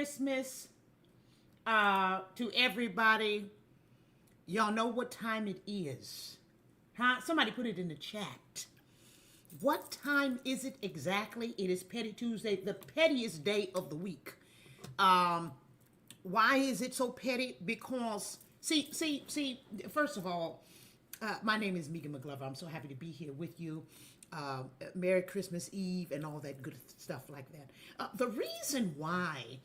Christmas to everybody. Y'all know what time it is. Huh? Somebody put it in the chat. What time is it exactly? It is Petty Tuesday, the pettiest day of the week. Why is it so petty? Because, see, first of all, my name is Megan McGlover. I'm so happy to be here with you. Merry Christmas Eve and all that good stuff like that. The reason why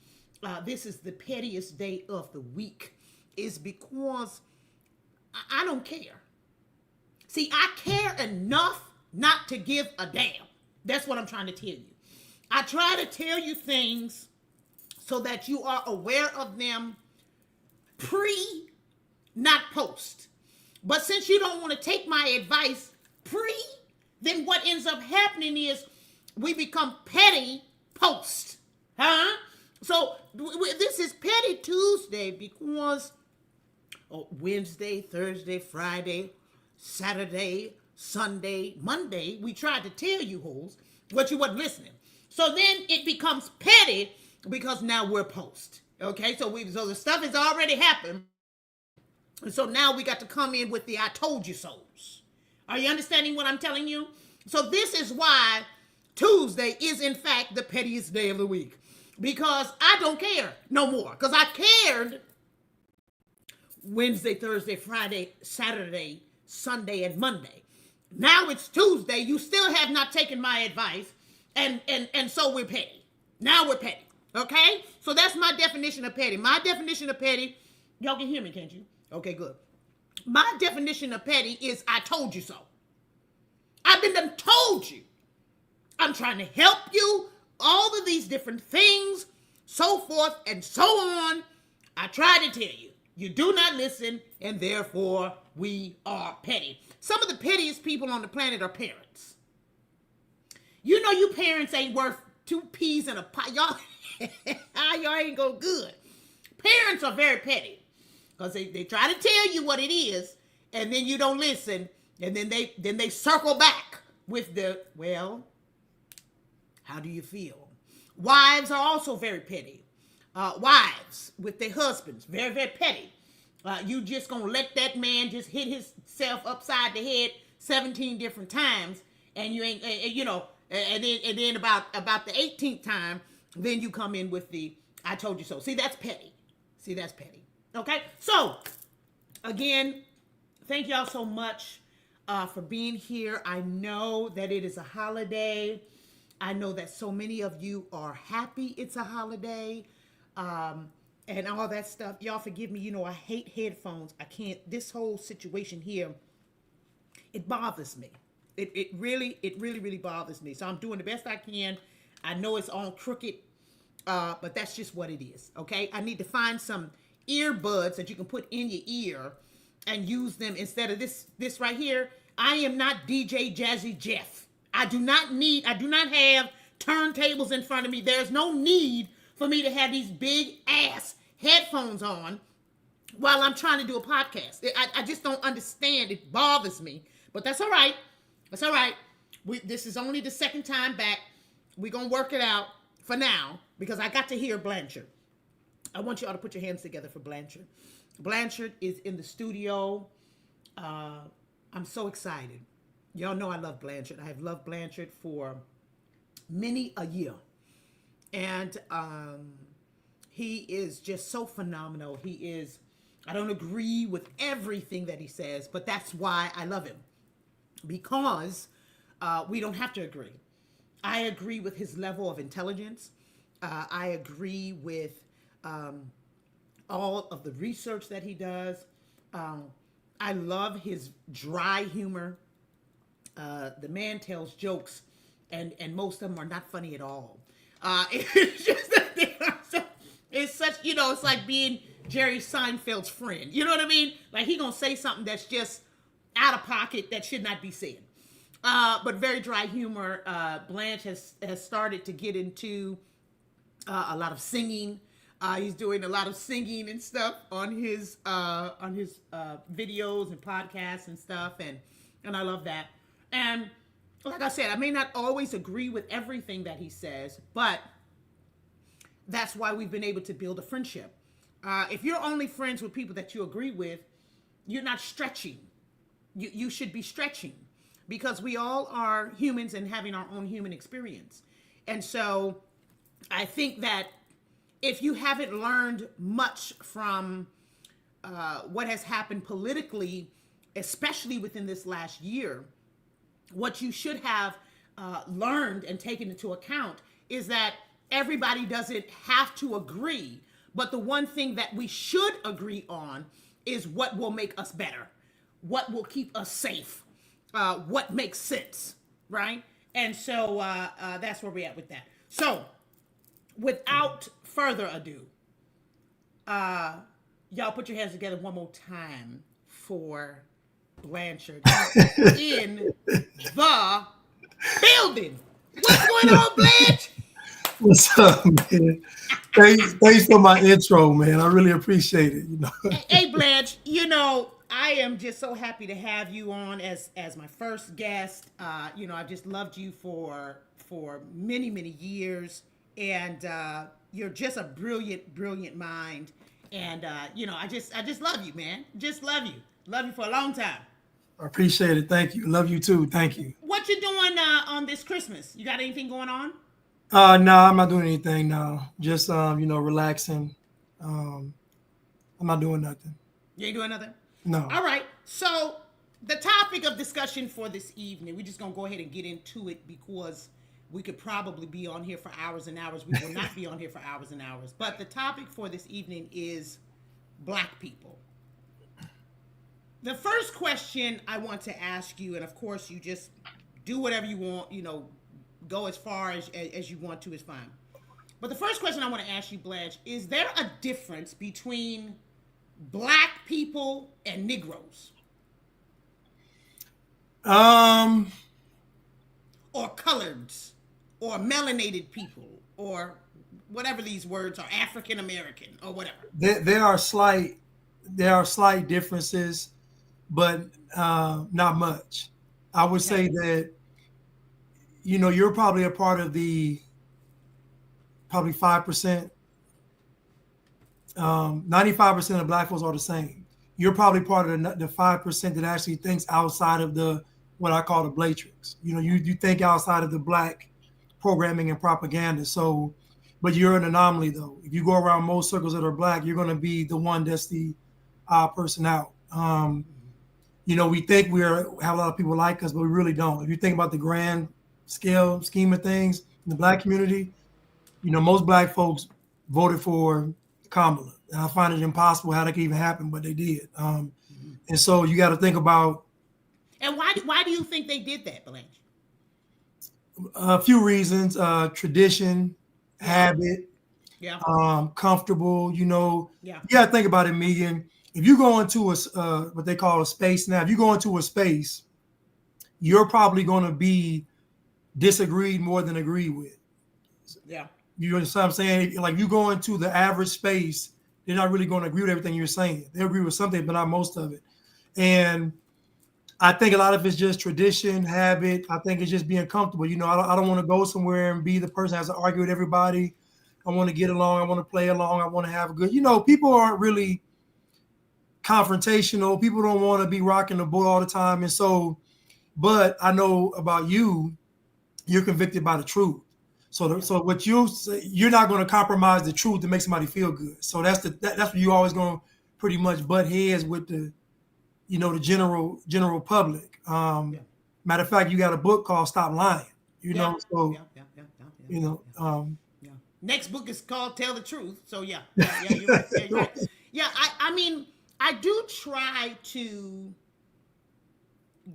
this is the pettiest day of the week is because I don't care. See, I care enough not to give a damn. That's what I'm trying to tell you. I try to tell you things so that you are aware of them pre, not post. But since you don't want to take my advice pre, then what ends up happening is we become petty post. Huh? So this is Petty Tuesday because Wednesday, Thursday, Friday, Saturday, Sunday, Monday, we tried to tell you hoes, but you wasn't listening. So then it becomes petty because now we're post. Okay, so the stuff has already happened. And so now we got to come in with the I told you so's. Are you understanding what I'm telling you? So this is why Tuesday is in fact the pettiest day of the week. Because I don't care no more. Because I cared Wednesday, Thursday, Friday, Saturday, Sunday, and Monday. Now it's Tuesday. You still have not taken my advice. And so we're petty. Now we're petty. Okay? So that's my definition of petty. My definition of petty, y'all can hear me, can't you? Okay, good. My definition of petty is I told you so. I've been done told you. I'm trying to help you. All of these different things, so forth and so on. I try to tell you. You do not listen, and therefore we are petty. Some of the pettiest people on the planet are parents. You know you parents ain't worth 2 peas in a pot. Y'all ain't go good. Parents are very petty. Because they try to tell you what it is, and then you don't listen, and then they circle back with the, well, how do you feel? Wives are also very petty. Wives with their husbands, very, very petty. You just gonna let that man just hit himself upside the head 17 different times, and you ain't, and then about the 18th time, then you come in with the I told you so. See, that's petty. Okay, so again, thank y'all so much for being here. I know that it is a holiday. I know that so many of you are happy it's a holiday and all that stuff. Y'all forgive me. You know, I hate headphones. I can't. This whole situation here, it bothers me. It really bothers me. So I'm doing the best I can. I know it's all crooked, but that's just what it is. Okay, I need to find some earbuds that you can put in your ear and use them instead of this right here. I am not DJ Jazzy Jeff. I do not have turntables in front of me. There's no need for me to have these big ass headphones on while I'm trying to do a podcast. I just don't understand. It bothers me, but that's all right. That's all right. This is only the second time back. We're going to work it out for now because I got to hear Blanchard. I want you all to put your hands together for Blanchard. Blanchard is in the studio. I'm so excited. Y'all know I love Blanchard. I have loved Blanchard for many a year. And he is just so phenomenal. I don't agree with everything that he says, but that's why I love him. Because we don't have to agree. I agree with his level of intelligence. I agree with all of the research that he does. I love his dry humor. The man tells jokes, and most of them are not funny at all. It's just that it's such, it's like being Jerry Seinfeld's friend. You know what I mean? Like he gonna say something that's just out of pocket that should not be said. But very dry humor. Blanche has started to get into a lot of singing. He's doing a lot of singing and stuff on his videos and podcasts and stuff, and I love that. And like I said, I may not always agree with everything that he says, but that's why we've been able to build a friendship. If you're only friends with people that you agree with, you're not stretching. You should be stretching, because we all are humans and having our own human experience. And so I think that if you haven't learned much from what has happened politically, especially within this last year, what you should have learned and taken into account is that everybody doesn't have to agree, but the one thing that we should agree on is what will make us better, what will keep us safe, what makes sense, right? And so that's where we're at with that. So without further ado, y'all put your hands together one more time for Blanchard in the building. What's going on, Blanche? What's up, man? Thanks for my intro, man. I really appreciate it. Hey, Blanche, I am just so happy to have you on as my first guest. I've just loved you for many, many years, and you're just a brilliant mind. And I just love you, man. Just love you. Love you for a long time. I appreciate it. Thank you. Love you too. Thank you. What you doing on this Christmas? You got anything going on? No, I'm not doing anything now. Just relaxing. I'm not doing nothing. You ain't doing nothing? No. All right. So the topic of discussion for this evening, we're just gonna go ahead and get into it, because we could probably be on here for hours and hours. We will not be on here for hours and hours. But the topic for this evening is Black people. The first question I want to ask you, and of course you just do whatever you want, go as far as you want to, is fine. But the first question I want to ask you, Blanche, is there a difference between Black people and negroes? Um, Or coloreds, or melanated people, or whatever these words are, African American, or whatever. there are slight differences, but not much. I would say that you're probably a part of the probably 5%. 95% of Black folks are the same. You're probably part of the 5% that actually thinks outside of what I call the Blatrix. You think outside of the Black programming and propaganda. So, but you're an anomaly though. If you go around most circles that are Black, you're going to be the one that's the odd person out. We think we have a lot of people like us, but we really don't. If you think about the grand scheme of things in the Black community, most Black folks voted for Kamala. And I find it impossible how that could even happen, but they did. And so you got to think about. And why do you think they did that, Blanche? A few reasons: tradition, habit, comfortable. You got to think about it, Megan. If you go into what they call a space now, if you go into a space, you're probably going to be disagreed more than agreed with. Yeah. You understand what I'm saying? Like, you go into the average space, they're not really going to agree with everything you're saying. They agree with something, but not most of it. And I think a lot of it's just tradition, habit. I think it's just being comfortable. I don't want to go somewhere and be the person that has to argue with everybody. I want to get along. I want to play along. I want to have a good, people aren't really confrontational. People don't want to be rocking the boat all the time. And so, but I know about you're convicted by the truth. So what you say, you're not going to compromise the truth to make somebody feel good. So that's what you always going to pretty much butt heads with the general public. Matter of fact, you got a book called Stop Lying. Next book is called Tell the Truth. So you're right. You're right. Yeah, I do try to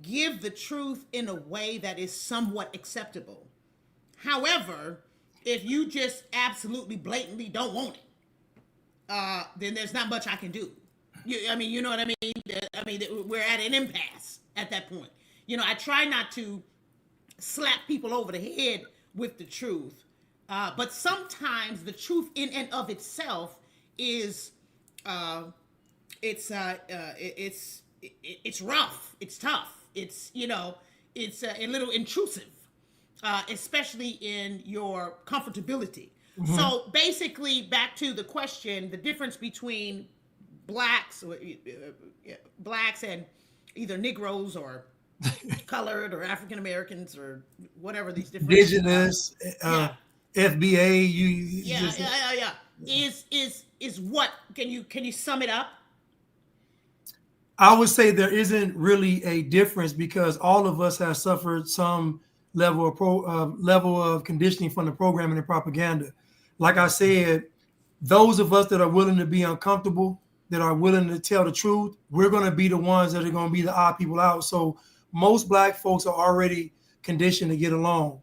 give the truth in a way that is somewhat acceptable. However, if you just absolutely blatantly don't want it, then there's not much I can do. You know what I mean? We're at an impasse at that point. I try not to slap people over the head with the truth, but sometimes the truth in and of itself is it's rough, it's tough, it's a little intrusive. Especially in your comfortability. Mhm. So basically, back to the question, the difference between blacks, blacks and either Negroes or colored or African Americans or whatever these differences are. Indigenous, Yeah, FBA, you yeah, just yeah, yeah, yeah. Is what? Can you sum it up? I would say there isn't really a difference because all of us have suffered some level of conditioning from the programming and propaganda. Like I said, those of us that are willing to be uncomfortable, that are willing to tell the truth, we're going to be the ones that are going to be the odd people out. So most black folks are already conditioned to get along.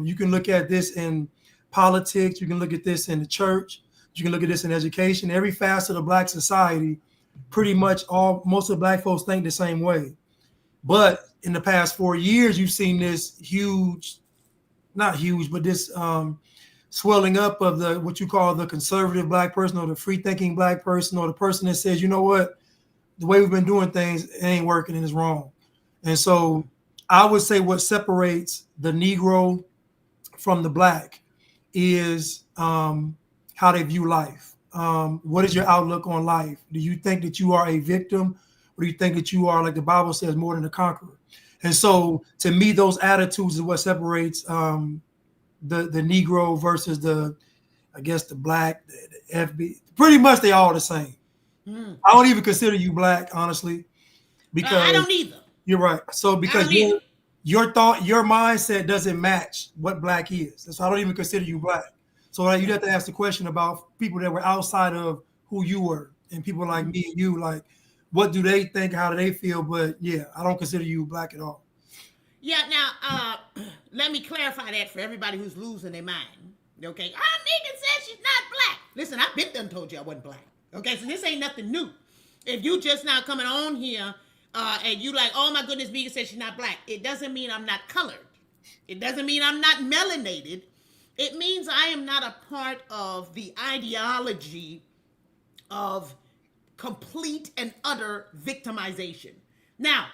You can look at this in politics. You can look at this in the church. You can look at this in education. Every facet of black society, pretty much most of the black folks think the same way. But in the past 4 years, you've seen this huge, not huge, but this swelling up of the what you call the conservative black person or the free thinking black person or the person that says, you know what, the way we've been doing things it ain't working and it's wrong. And so I would say what separates the Negro from the black is how they view life. What is your outlook on life? Do you think that you are a victim, or do you think that you are, like the Bible says, more than a conqueror? And so, to me, those attitudes is what separates the Negro versus I guess, the black, the FB. Pretty much, they all the same. Mm. I don't even consider you black, honestly, because I don't either. you're right. So, I because don't either. your thought, your mindset doesn't match what black is. So I don't even consider you black. So you'd have to ask the question about people that were outside of who you were and people like me and you, like, what do they think? How do they feel? But yeah, I don't consider you black at all. Yeah. Now, let me clarify that for everybody who's losing their mind. Okay. Ah, Megan says she's not black. Listen, I've been done told you I wasn't black. Okay. So this ain't nothing new. If you just now coming on here and you like, oh my goodness, Megan says she's not black, it doesn't mean I'm not colored. It doesn't mean I'm not melanated. It means I am not a part of the ideology of complete and utter victimization. Now,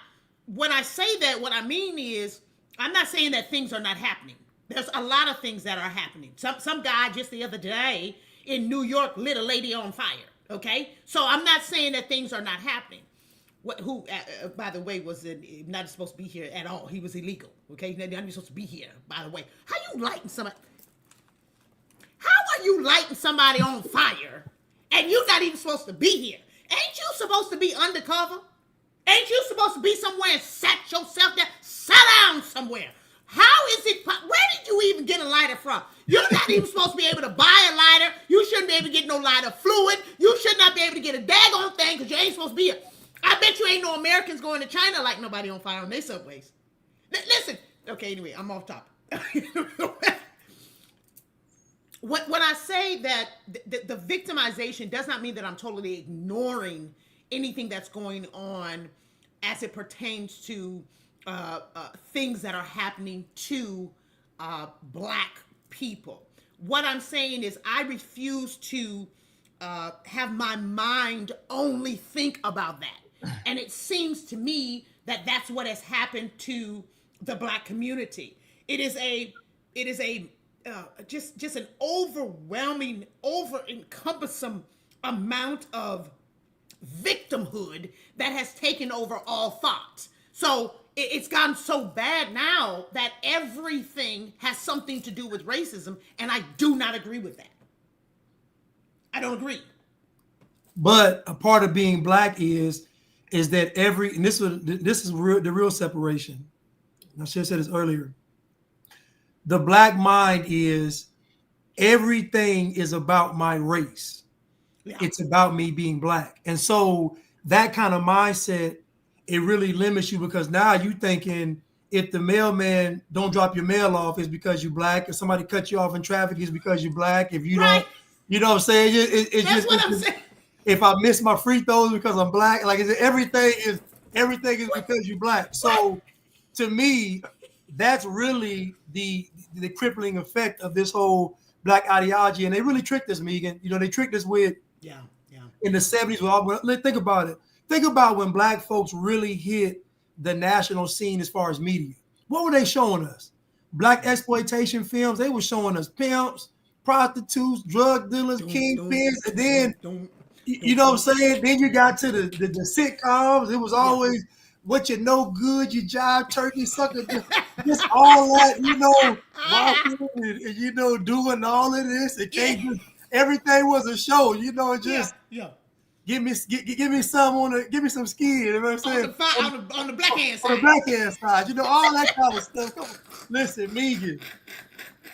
when I say that, what I mean is I'm not saying that things are not happening. There's a lot of things that are happening. Some guy just the other day in New York lit a lady on fire. Okay, so I'm not saying that things are not happening. Who, by the way, was not supposed to be here at all. He was illegal. Okay, not even supposed to be here. By the way, how you lighting somebody? How are you lighting somebody on fire and you not even supposed to be here? Ain't you supposed to be undercover? Ain't you supposed to be somewhere and sat yourself down? Sit down somewhere. How is it? Where did you even get a lighter from? You're not even supposed to be able to buy a lighter. You shouldn't be able to get no lighter fluid. You should not be able to get a daggone thing because you ain't supposed to be here. I bet you ain't no Americans going to China like nobody on fire on their subways. Listen. Okay, anyway, I'm off topic. When I say that the victimization does not mean that I'm totally ignoring anything that's going on as it pertains to things that are happening to black people. What I'm saying is I refuse to have my mind only think about that. And it seems to me that that's what has happened to the black community. It is a just an overwhelming, over-encompassing amount of victimhood that has taken over all thought. So it's gotten so bad now that everything has something to do with racism, and I do not agree with that. I don't agree. But a part of being black is that and this is the real separation. I should have said this earlier. The black mind is everything is about my race. Yeah. It's about me being black. And so that kind of mindset, it really limits you because now you thinking if the mailman don't drop your mail off, it's because you black. If somebody cut you off in traffic, it's because you black. If you don't, you know what I'm saying? That's what I'm saying. If I miss my free throws because I'm black, like everything is because you black. So to me, that's really the crippling effect of this whole black ideology. And they really tricked us, Megan. You know, they tricked us with in the 70s. Think about it. Think about when black folks really hit the national scene as far as media. What were they showing us? Black exploitation films. They were showing us pimps. prostitutes, drug dealers, kingpins, and then you know what I'm saying? Then you got to the sitcoms. It was always what you know good, you jive turkey sucker, just all that, you know, walking and you know, doing all of this. It can't just everything was a show, you know, just give me some give me some skin, you know what I'm saying? On the black hand side. On the black hand side, you know, all that kind of stuff. Come on. Listen, Megan.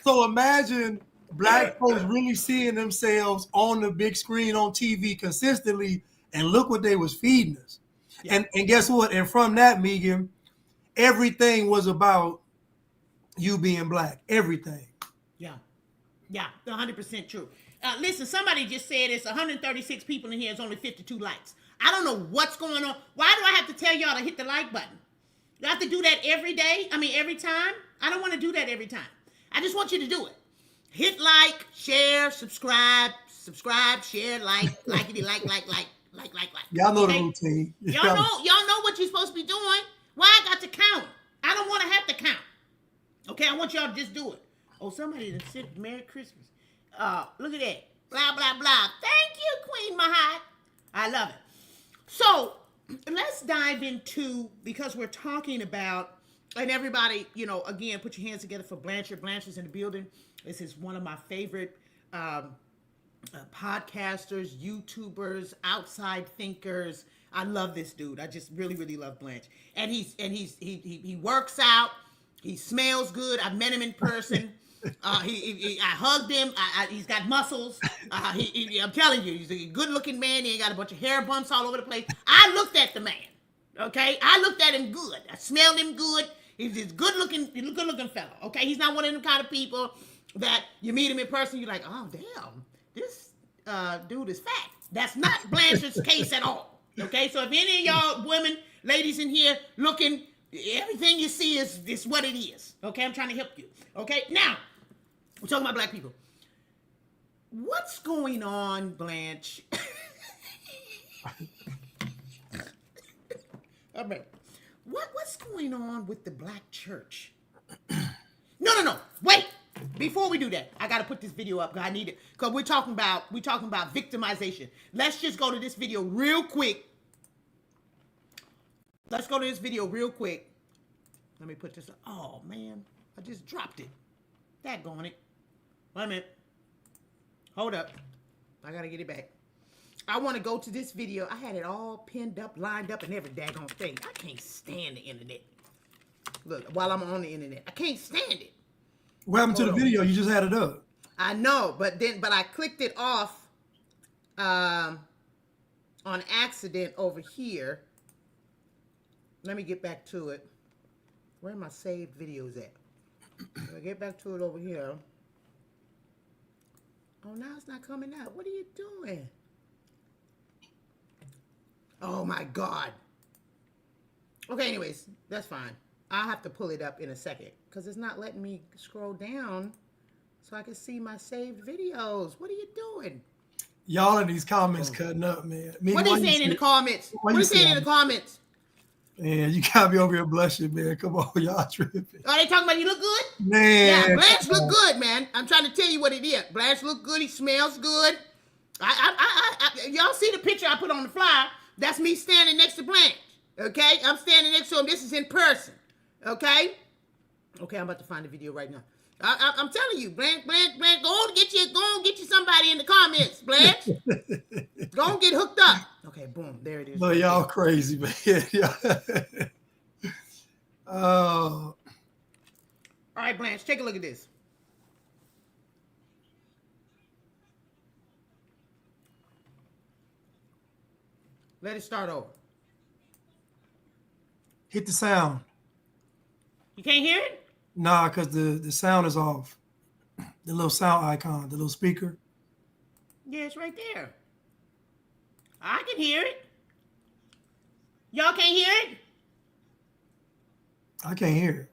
So imagine black folks really seeing themselves on the big screen on TV consistently, and look what they was feeding us. Yeah. And guess what? And from that, Megan, everything was about you being black. Everything. Yeah. 100% true. Listen, somebody just said it's 136 people in here. It's only 52 likes. I don't know what's going on. Why do I have to tell y'all to hit the like button? You have to do that every day? I mean, every time? I don't want to do that every time. I just want you to do it. Hit like, share, subscribe, share, like. Y'all know the routine. Y'all know what you're supposed to be doing. Why I got to count? I don't want to have to count. Okay, I want y'all to just do it. Oh, somebody that said Merry Christmas. Look at that. Blah, blah, blah. Thank you, Queen Mahat. I love it. So, let's dive into, because we're talking about, and everybody, you know, again, put your hands together for Blanchard. Blanchard's in the building. This is one of my favorite podcasters, YouTubers, outside thinkers. I love this dude. I just really, really love Blanche. And he works out. He smells good. I've met him in person. I hugged him. He's got muscles. I'm telling you, he's a good-looking man. He ain't got a bunch of hair bumps all over the place. I looked at the man. Okay, I looked at him good. I smelled him good. He's this good-looking fellow. Okay, he's not one of them kind of people that you meet him in person. You're like, oh damn, this dude is fat. That's not Blanchard's case at all. Okay, so if any of y'all women, ladies in here looking, everything you see is what it is. Okay, I'm trying to help you. Okay, now we're talking about black people. What's going on, Blanche? All right. What's going on with the black church? No. Wait. Before we do that, I got to put this video up because I need it. Because we're talking about victimization. Let's just go to this video real quick. Let me put this up. Oh, man. I just dropped it. Daggone it. Wait a minute. Hold up. I got to get it back. I want to go to this video. I had it all pinned up, lined up, and every daggone thing. I can't stand the internet. Look, while I'm on the internet, I can't stand it. What happened to the video? You just had it up. I know, but I clicked it off on accident over here. Let me get back to it. Where are my saved videos at? I'll get back to it over here. Oh, now it's not coming out. What are you doing? Oh my God. Okay, anyways, that's fine. I'll have to pull it up in a second because it's not letting me scroll down so I can see my saved videos. What are you doing? Y'all in these comments cutting up, man. What are you saying in the comments? What are you saying in the comments? Man, you got me over here blushing, man. Come on, y'all tripping. Are they talking about you look good? Man. Yeah, Blanche look good, man. I'm trying to tell you what it is. Blanche look good. He smells good. Y'all see the picture I put on the flyer? That's me standing next to Blanche. Okay? I'm standing next to him. This is in person. Okay? Okay, I'm about to find the video right now. I'm telling you, Blanche, go on get you somebody in the comments, Blanche. Go on get hooked up. Okay, boom, there it is. But y'all crazy, man. All right, Blanche, take a look at this. Let it start over. Hit the sound. You can't hear it? Nah, because the sound is off. The little sound icon, the little speaker. Yeah, it's right there. I can hear it. Y'all can't hear it? I can't hear it.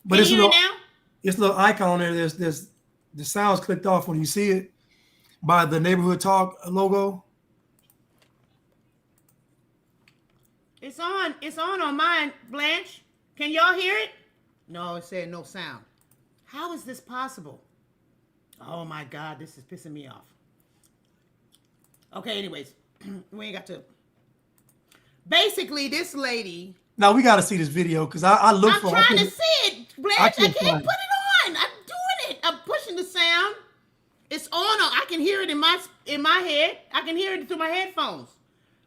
But can you hear it now? It's a little icon there. There's the sound's clicked off when you see it by the Neighborhood Talk logo. It's on mine, Blanche. Can y'all hear it? No, it said no sound. How is this possible? Oh my God, this is pissing me off. Okay, anyways, we ain't got to. Basically, this lady. Now we got to see this video because I look I'm for. trying to see it, Blanche. I can't find put it on. I'm doing it. I'm pushing the sound. It's on. I can hear it in my head. I can hear it through my headphones.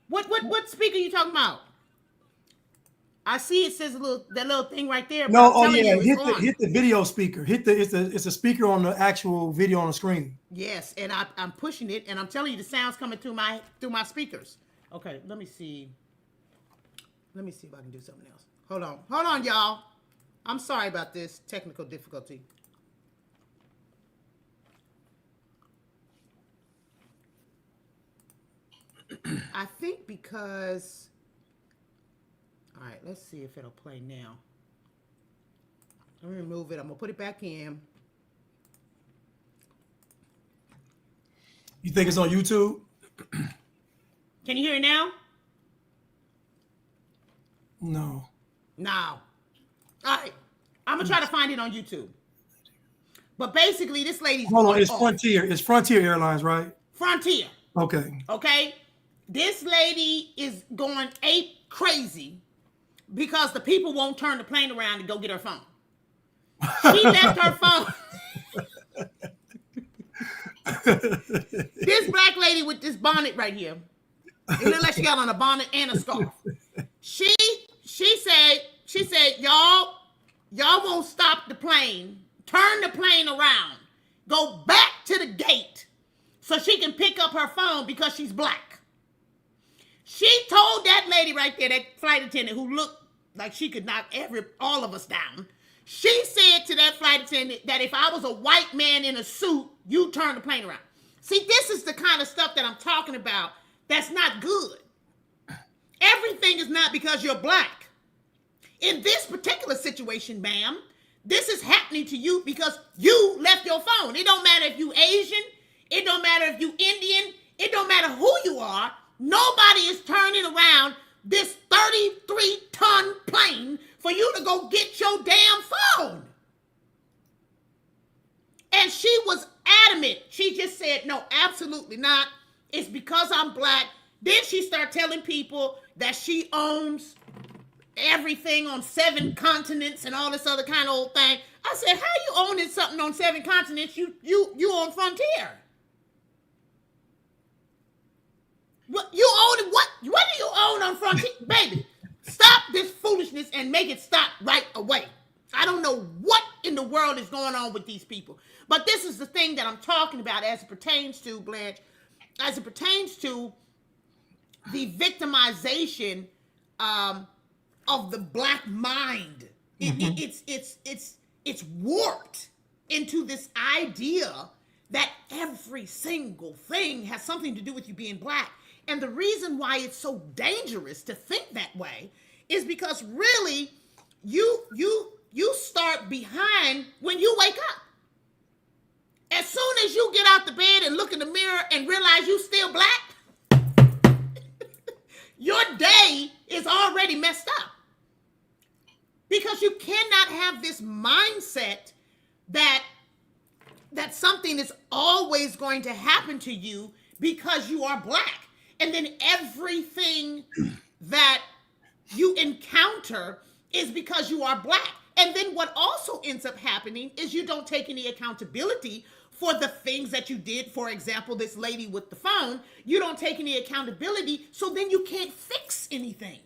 What speaker you talking about? I see it says that little thing right there. No, oh yeah, hit the video speaker. It's a speaker on the actual video on the screen. Yes, and I'm pushing it, and I'm telling you the sound's coming through my speakers. Okay, let me see. Let me see if I can do something else. Hold on, y'all. I'm sorry about this technical difficulty. I think because. All right, let's see if it'll play now. Let me remove it. I'm gonna put it back in. You think it's on YouTube? Can you hear it now? No. No. All right. I'm gonna try to find it on YouTube. But basically, this lady's. Hold on, it's Frontier. It's Frontier Airlines, right? Frontier. Okay. Okay. This lady is going ape crazy because the people won't turn the plane around and go get her phone. She left her phone. This black lady with this bonnet right here. It looks like she got on a bonnet and a scarf. She said, y'all won't stop the plane. Turn the plane around. Go back to the gate so she can pick up her phone because she's black. She told that lady right there, that flight attendant who looked like she could knock all of us down. She said to that flight attendant that if I was a white man in a suit, you turn the plane around. See, this is the kind of stuff that I'm talking about that's not good. Everything is not because you're black. In this particular situation, ma'am, this is happening to you because you left your phone. It don't matter if you Asian. It don't matter if you Indian. It don't matter who you are. Nobody is turning around this 33-ton plane for you to go get your damn phone. And she was adamant. She just said, no, absolutely not. It's because I'm black. Then she started telling people that she owns everything on 7 continents and all this other kind of old thing. I said, how you owning something on 7 continents? You on Frontier. What you own? What do you own on Frontier? Baby, stop this foolishness and make it stop right away. I don't know what in the world is going on with these people. But this is the thing that I'm talking about as it pertains to, Blanche, as it pertains to the victimization of the black mind. It's warped into this idea that every single thing has something to do with you being black. And the reason why it's so dangerous to think that way is because really you start behind when you wake up. As soon as you get out the bed and look in the mirror and realize you still black, your day is already messed up. Because you cannot have this mindset that something is always going to happen to you because you are black. And then everything that you encounter is because you are black. And then what also ends up happening is you don't take any accountability for the things that you did. For example, this lady with the phone, you don't take any accountability, so then you can't fix anything.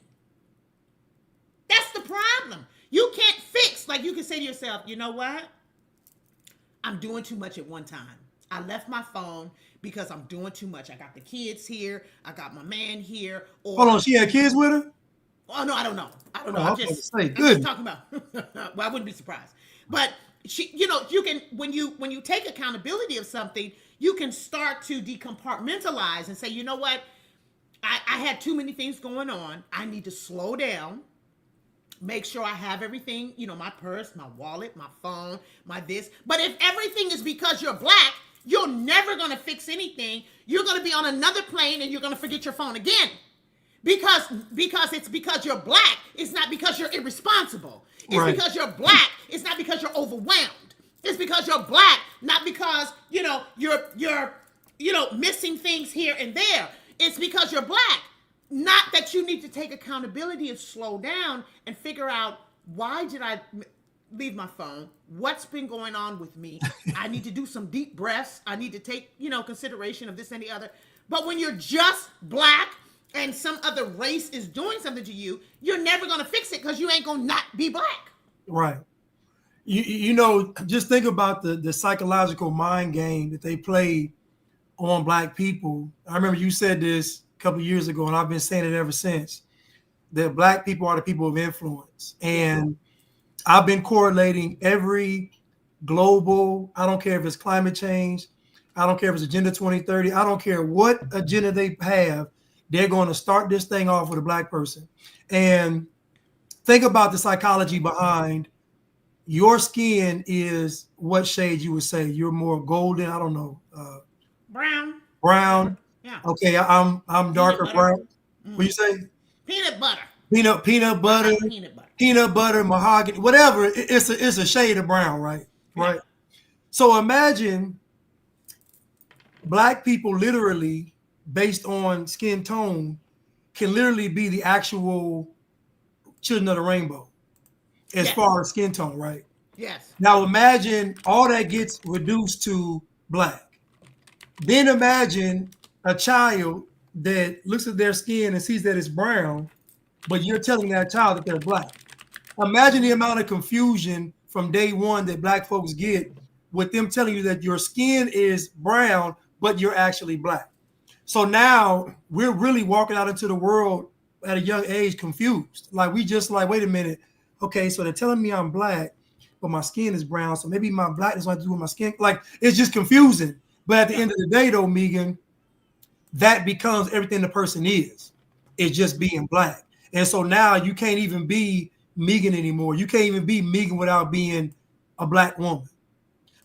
That's the problem. You can't fix, like you can say to yourself, you know what? I'm doing too much at one time. I left my phone because I'm doing too much. I got the kids here. I got my man here. Or, hold on, she had kids with her? Oh, no, I don't know. I'm just talking about, well, I wouldn't be surprised. But she, you can, when you take accountability of something, you can start to decompartmentalize and say, you know what? I had too many things going on. I need to slow down. Make sure I have everything, my purse, my wallet, my phone, my this. But if everything is because you're black, you're never going to fix anything. You're going to be on another plane and you're going to forget your phone again. Because it's because you're black. It's not because you're irresponsible. It's right. Because you're black. It's not because you're overwhelmed. It's because you're black, not because, you're missing things here and there. It's because you're black. Not that you need to take accountability and slow down and figure out, why did I leave my phone? What's been going on with me? I need to do some deep breaths. I need to take, consideration of this and the other. But when you're just black and some other race is doing something to you, you're never going to fix it because you ain't going to not be black. Right. Just think about the psychological mind game that they play on black people. I remember you said this a couple of years ago, and I've been saying it ever since, that black people are the people of influence. And I've been correlating every global, I don't care if it's climate change, I don't care if it's Agenda 2030, I don't care what agenda they have, they're going to start this thing off with a black person. And think about the psychology behind your skin is what shade you would say? You're more golden, I don't know. Brown. Brown. Yeah. Okay, I'm darker brown. What you say? Peanut butter. Peanut butter. Peanut butter, mahogany, whatever. It's a shade of brown, right? Yeah. Right. So imagine black people literally, based on skin tone, can literally be the actual children of the rainbow as far as skin tone, right? Yes. Now imagine all that gets reduced to black. Then imagine a child that looks at their skin and sees that it's brown, but you're telling that child that they're black. Imagine the amount of confusion from day one that black folks get with them telling you that your skin is brown, but you're actually black. So now we're really walking out into the world at a young age confused. Like we just like, wait a minute. Okay, so they're telling me I'm black, but my skin is brown. So maybe my blackness has to do with my skin. Like it's just confusing. But at the end of the day, though, Megan, that becomes everything the person is. It's just being black. And so now you can't even be Megan anymore. You can't even be Megan without being a black woman.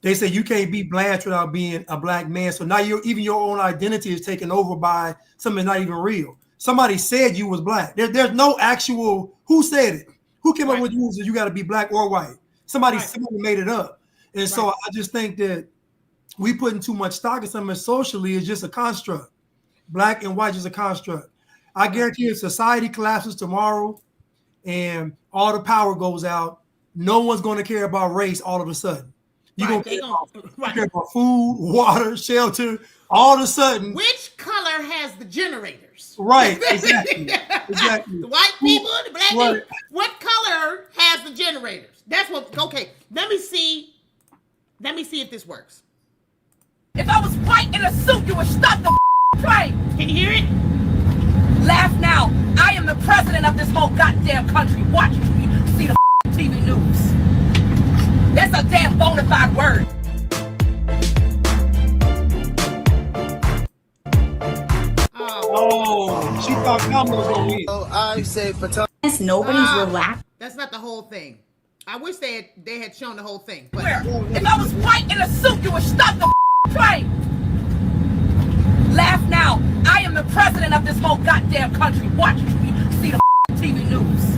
They say you can't be Blanchard without being a black man. So now even your own identity is taken over by something not even real. Somebody said you was black. There's no actual, who said it? Who came up with rules that you got to be black or white? Somebody made it up. And so I just think that we putting too much stock in something socially is just a construct. Black and white is a construct. I guarantee you, if society collapses tomorrow and all the power goes out, no one's going to care about race all of a sudden. You're going to care about food, water, shelter, all of a sudden. Which color has the generators? Right, exactly. The white people, the black people. What color has the generators? That's what, okay, let me see if this works. If I was white in a suit, you would stop the train. Can you hear it? Laugh now. I am the president of this whole goddamn country. Watch me see the TV news. That's a damn bona fide word. Oh, she thought Kamala was going to win. Oh, I say for Nobody's relaxed. That's not the whole thing. I wish they had shown the whole thing. But Where? If I was white in a suit, you would stop the train. Laugh now. I am the president of this whole goddamn country. Watch me see the TV news.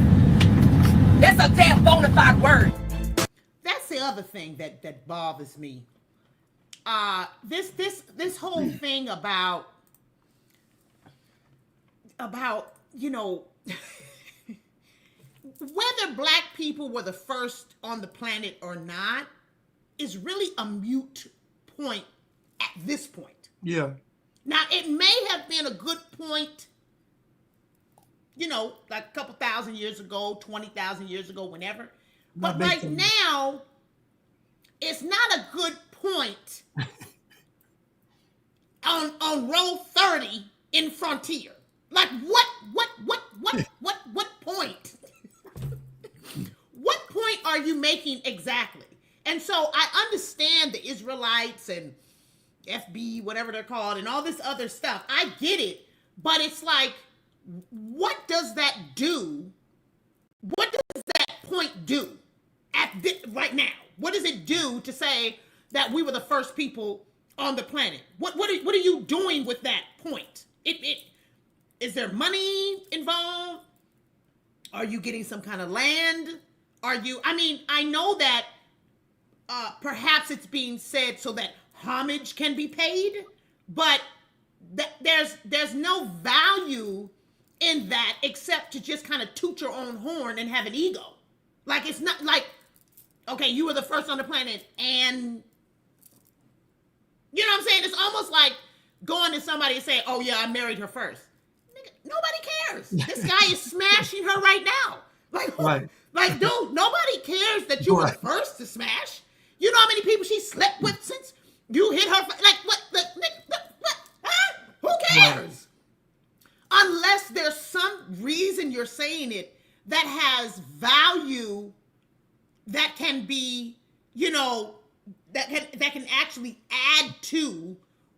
That's a damn bona fide word. that's the other thing that bothers me. This whole thing about whether black people were the first on the planet or not is really a moot point at this point. Yeah. Now, it may have been a good point, like a couple thousand years ago, 20,000 years ago, whenever. But right now, it's not a good point on row 30 in Frontier. Like, what point? What point are you making exactly? And so I understand the Israelites and FB, whatever they're called, and all this other stuff. I get it, but it's like, what does that do? What does that point do right now? What does it do to say that we were the first people on the planet? What are you doing with that point? Is there money involved? Are you getting some kind of land? I know that perhaps it's being said so that homage can be paid, but there's no value in that except to just kind of toot your own horn and have an ego. Like, it's not like, okay, you were the first on the planet, and you know what I'm saying? It's almost like going to somebody and saying, oh yeah, I married her first. Nigga, nobody cares. This guy is smashing her right now. Like, Right. like, dude, nobody cares that you were the first to smash. You know how many people she slept with since you hit her? Like, what? What? Huh? Who cares? Unless there's some reason you're saying it that has value that can be, you know, that can actually add to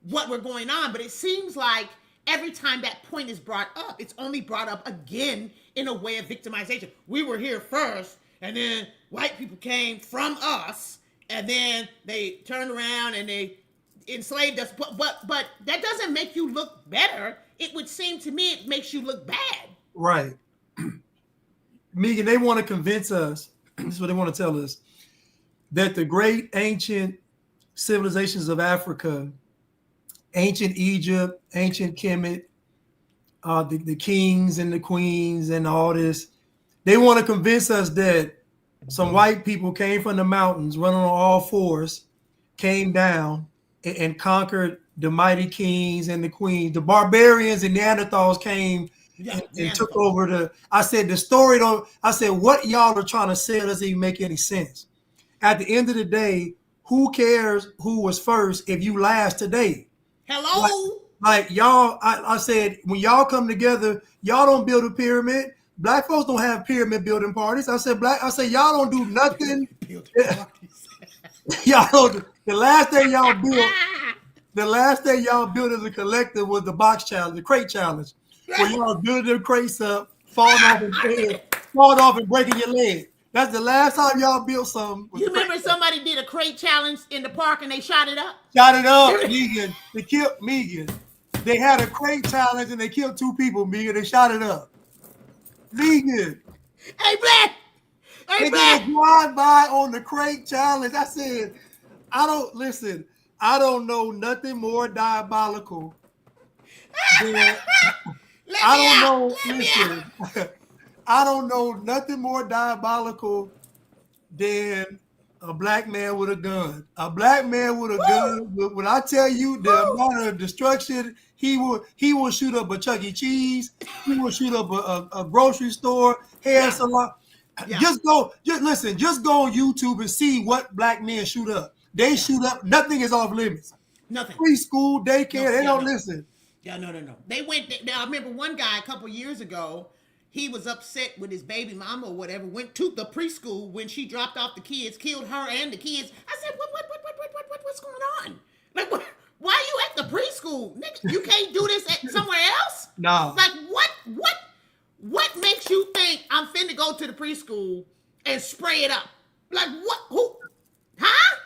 what we're going on. But it seems like every time that point is brought up, it's only brought up again in a way of victimization. We were here first, and then white people came from us, and then they turned around and they enslaved us. But that doesn't make you look better. It would seem to me it makes you look bad. Right. Megan, they want to convince us, this is what they want to tell us, that the great ancient civilizations of Africa, ancient Egypt, ancient Kemet, the kings and the queens and all this, they want to convince us that some white people came from the mountains, running on all fours, came down and conquered the mighty kings and the queens. The barbarians and Neanderthals came and took over I said, the story I said, what y'all are trying to say doesn't even make any sense. At the end of the day, who cares who was first if you last today? Hello? Like y'all, I said, when y'all come together, y'all don't build a pyramid. Black folks don't have pyramid building parties. I said, y'all don't do nothing. Y'all don't. The last thing y'all built as a collective was the box challenge, the crate challenge, where y'all build them crates up, falling off and breaking your leg. That's the last time y'all built something. You remember somebody did a crate challenge in the park and they shot it up? Shot it up, Megan. They killed Megan. They had a crate challenge and they killed 2 people, Megan. They shot it up. Megan. Hey, Black. Hey, They Black. did a drive-by on the crate challenge. I said, I don't know nothing more diabolical than I don't know nothing more diabolical than a black man with a gun. A black man with a gun. When I tell you the amount of destruction, he will shoot up a Chuck E. Cheese. He will shoot up a grocery store, hair salon. Yeah. Just go on YouTube and see what black men shoot up. They shoot up. Nothing is off limits. Nothing. Preschool, daycare, they don't listen. Yeah, no. They went. I remember one guy a couple years ago. He was upset with his baby mama or whatever. Went to the preschool when she dropped off the kids, killed her and the kids. I said, what's going on? Like, why are you at the preschool, nigga? You can't do this somewhere else? No. Like, what makes you think I'm finna go to the preschool and spray it up? Like, what? Who? Huh?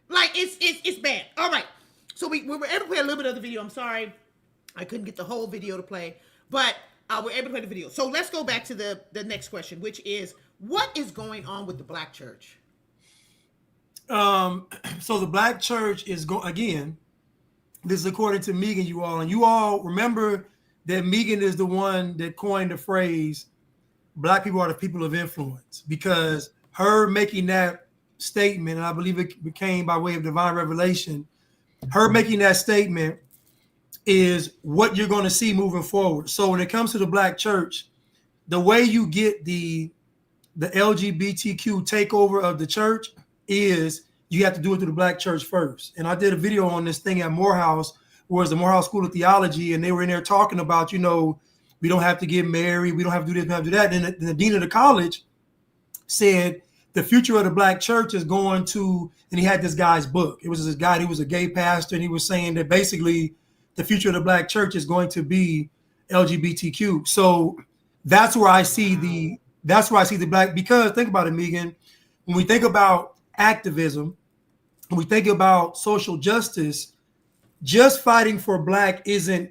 Like, it's bad. All right. So we were able to play a little bit of the video. I'm sorry, I couldn't get the whole video to play, but we're able to play the video. So let's go back to the next question, which is, what is going on with the black church? So the black church is again, this is according to Megan, and you all remember that Megan is the one that coined the phrase, black people are the people of influence, because her making that statement, and I believe it became by way of divine revelation, her making that statement is what you're going to see moving forward. So when it comes to the black church, the way you get the LGBTQ takeover of the church is you have to do it through the black church first. And I did a video on this thing at Morehouse, where it's the Morehouse School of Theology, and they were in there talking about, we don't have to get married, we don't have to do this, we don't have to do that. And the dean of the college said the future of the black church is going to, and he had this guy's book. It was this guy, he was a gay pastor, and he was saying that basically the future of the black church is going to be LGBTQ. So that's where I see the black, because think about it, Megan, when we think about activism, when we think about social justice, just fighting for black isn't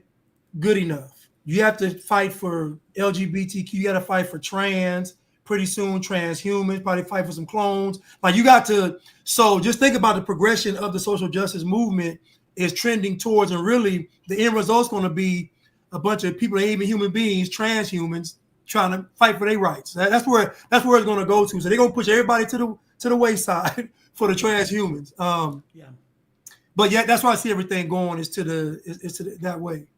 good enough. You have to fight for LGBTQ, you got to fight for trans, pretty soon transhumans, probably fight for some clones. Like you got to, so just think about the progression of the social justice movement is trending towards, and really the end result's going to be a bunch of people that ain't even human beings, transhumans, trying to fight for their rights. That's where it's going to go to. So they're going to push everybody to the wayside for the transhumans. Yeah. But yeah, that's why I see everything going is to that way.